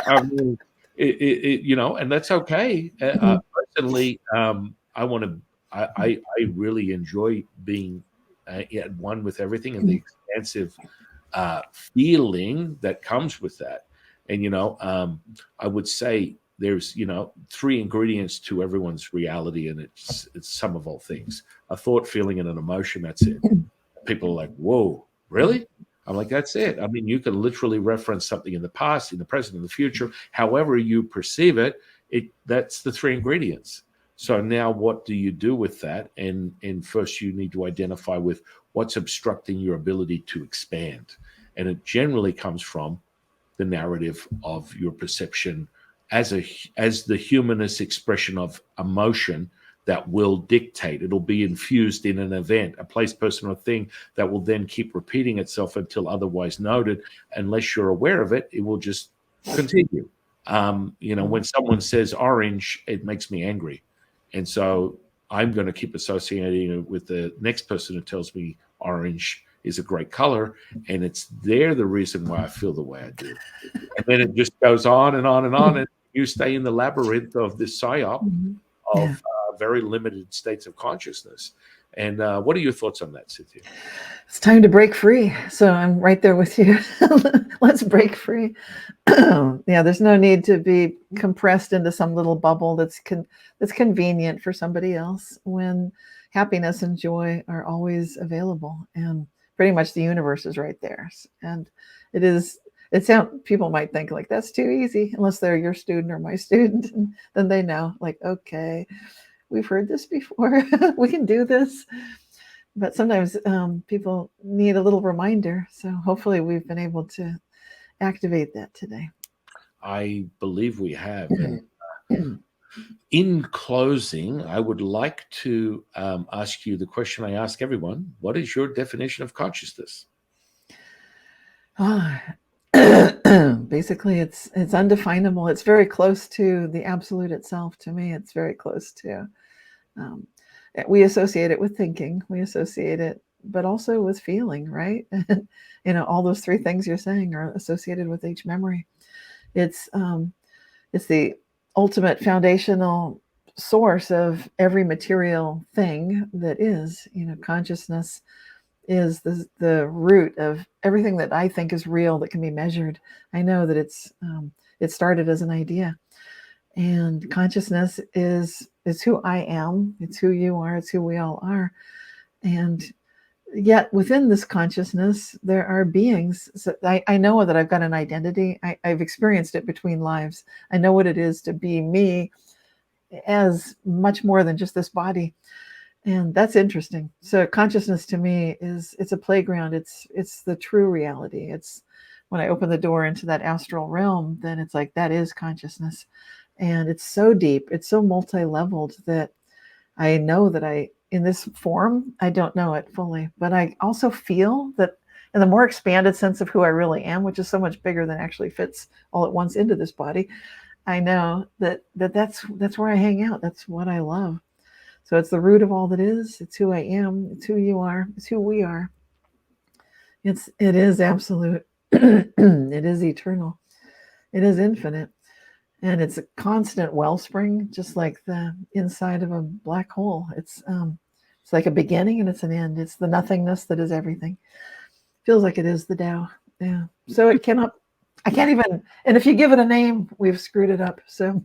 I mean, and that's okay. Personally, I really enjoy being at one with everything and the expansive feeling that comes with that. And, I would say there's, 3 ingredients to everyone's reality, and it's some of all things: a thought, feeling, and an emotion. That's it. People are like, whoa, really? I'm like, that's it. I mean, you can literally reference something in the past, in the present, in the future, however you perceive it. That's the 3 ingredients. So now what do you do with that? And first you need to identify with what's obstructing your ability to expand. And it generally comes from the narrative of your perception as the humanist expression of emotion that will dictate. It'll be infused in an event, a place, person, or thing that will then keep repeating itself until otherwise noted. Unless you're aware of it, it will just continue. When someone says orange, it makes me angry. And so I'm going to keep associating it with the next person who tells me orange is a great color. And it's the reason why I feel the way I do. And then it just goes on and on and on. And you stay in the labyrinth of this psyop of very limited states of consciousness. And what are your thoughts on that, Cynthia? It's time to break free. So I'm right there with you. Let's break free. Yeah, there's no need to be compressed into some little bubble that's convenient for somebody else, when happiness and joy are always available, and pretty much the universe is right there. And people might think like, that's too easy, unless they're your student or my student, and then they know, like, okay, we've heard this before. We can do this. But sometimes people need a little reminder. So hopefully we've been able to activate that today. I believe we have. And in closing, I would like to ask you the question I ask everyone. What is your definition of consciousness? Basically, it's undefinable. It's very close to the absolute itself. To me, it's very close to. We associate it with thinking. We associate it, but also with feeling, right? All those three things you're saying are associated with each memory. It's the ultimate foundational source of every material thing that is. Consciousness is the root of everything that I think is real, that can be measured. I know that it started as an idea, and consciousness is who I am. It's who you are. It's who we all are. And yet within this consciousness, there are beings. So I know that I've got an identity. I've experienced it between lives. I know what it is to be me, as much more than just this body. And that's interesting. So consciousness to me it's a playground. It's the true reality. It's when I open the door into that astral realm, then it's like, that is consciousness. And it's so deep, it's so multi-leveled, that I know that in this form, I don't know it fully, but I also feel that in the more expanded sense of who I really am, which is so much bigger than actually fits all at once into this body, I know that's where I hang out. That's what I love. So it's the root of all that is. It's who I am. It's who you are. It's who we are. It is absolute. It is eternal. It is infinite. And it's a constant wellspring, just like the inside of a black hole. It's like a beginning and it's an end. It's the nothingness that is everything. Feels like it is the Tao. Yeah. So I can't even, and if you give it a name, we've screwed it up. So.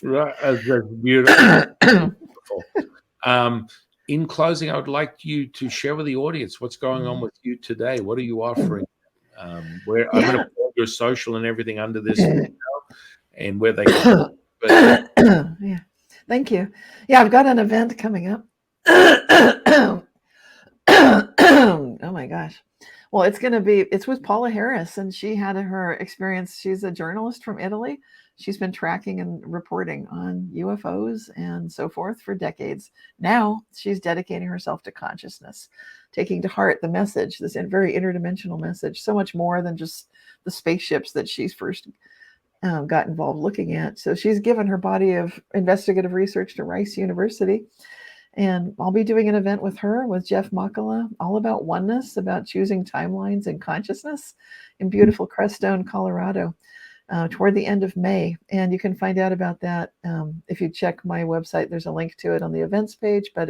Right. That's beautiful. In closing, I would like you to share with the audience what's going on with you today. What are you offering? I'm going to put your social and everything under this video, and where they can. Yeah, thank you. Yeah, I've got an event coming up. Oh my gosh. Well, it's with Paula Harris, and she had her experience. She's a journalist from Italy. She's been tracking and reporting on UFOs and so forth for decades. Now she's dedicating herself to consciousness, taking to heart the message, this very interdimensional message, so much more than just the spaceships that she's first got involved looking at. So she's given her body of investigative research to Rice University. And I'll be doing an event with her, with Jeff Makala, all about oneness, about choosing timelines and consciousness in beautiful Crestone, Colorado, toward the end of May. And you can find out about that if you check my website. There's a link to it on the events page, but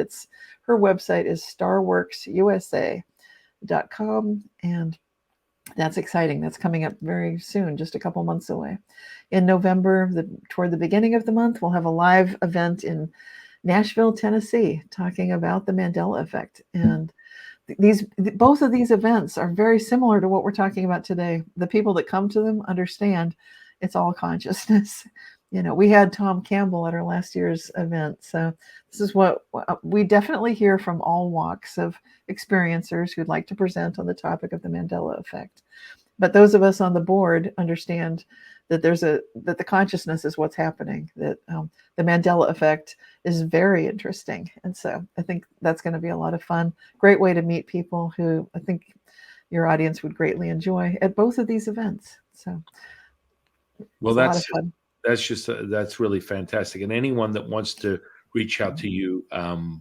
her website is starworksusa.com. And that's exciting. That's coming up very soon, just a couple months away. In November, toward the beginning of the month, we'll have a live event in Nashville, Tennessee, talking about the Mandela effect. And both of these events are very similar to what we're talking about today. The people that come to them understand it's all consciousness. You know, we had Tom Campbell at our last year's event. So this is what we definitely hear from all walks of experiencers who'd like to present on the topic of the Mandela effect. But those of us on the board understand that that the consciousness is what's happening, that the Mandela effect is very interesting. And so I think that's going to be a lot of fun. Great way to meet people who I think your audience would greatly enjoy at both of these events. So well, it's a lot of fun. that's really fantastic. And anyone that wants to reach out to you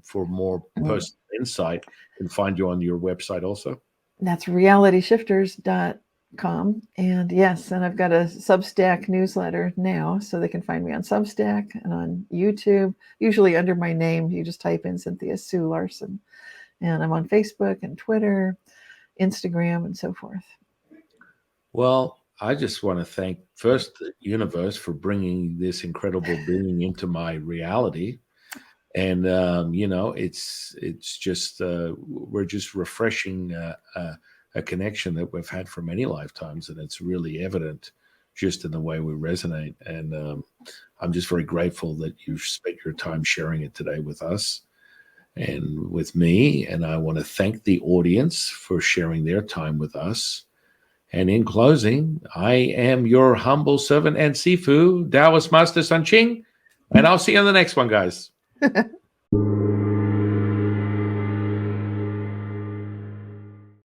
for more personal insight can find you on your website also. That's realityshifters.com. And yes, and I've got a Substack newsletter now, so they can find me on Substack and on YouTube, usually under my name. You just type in Cynthia Sue Larson. And I'm on Facebook and Twitter, Instagram, and so forth. Well, I just want to thank first the universe for bringing this incredible being into my reality. And, you know, it's just, we're just refreshing a connection that we've had for many lifetimes. And it's really evident just in the way we resonate. And I'm just very grateful that you've spent your time sharing it today with us and with me. And I want to thank the audience for sharing their time with us. And in closing, I am your humble servant and Sifu, Daoist Master Sun Qing. And I'll see you on the next one, guys.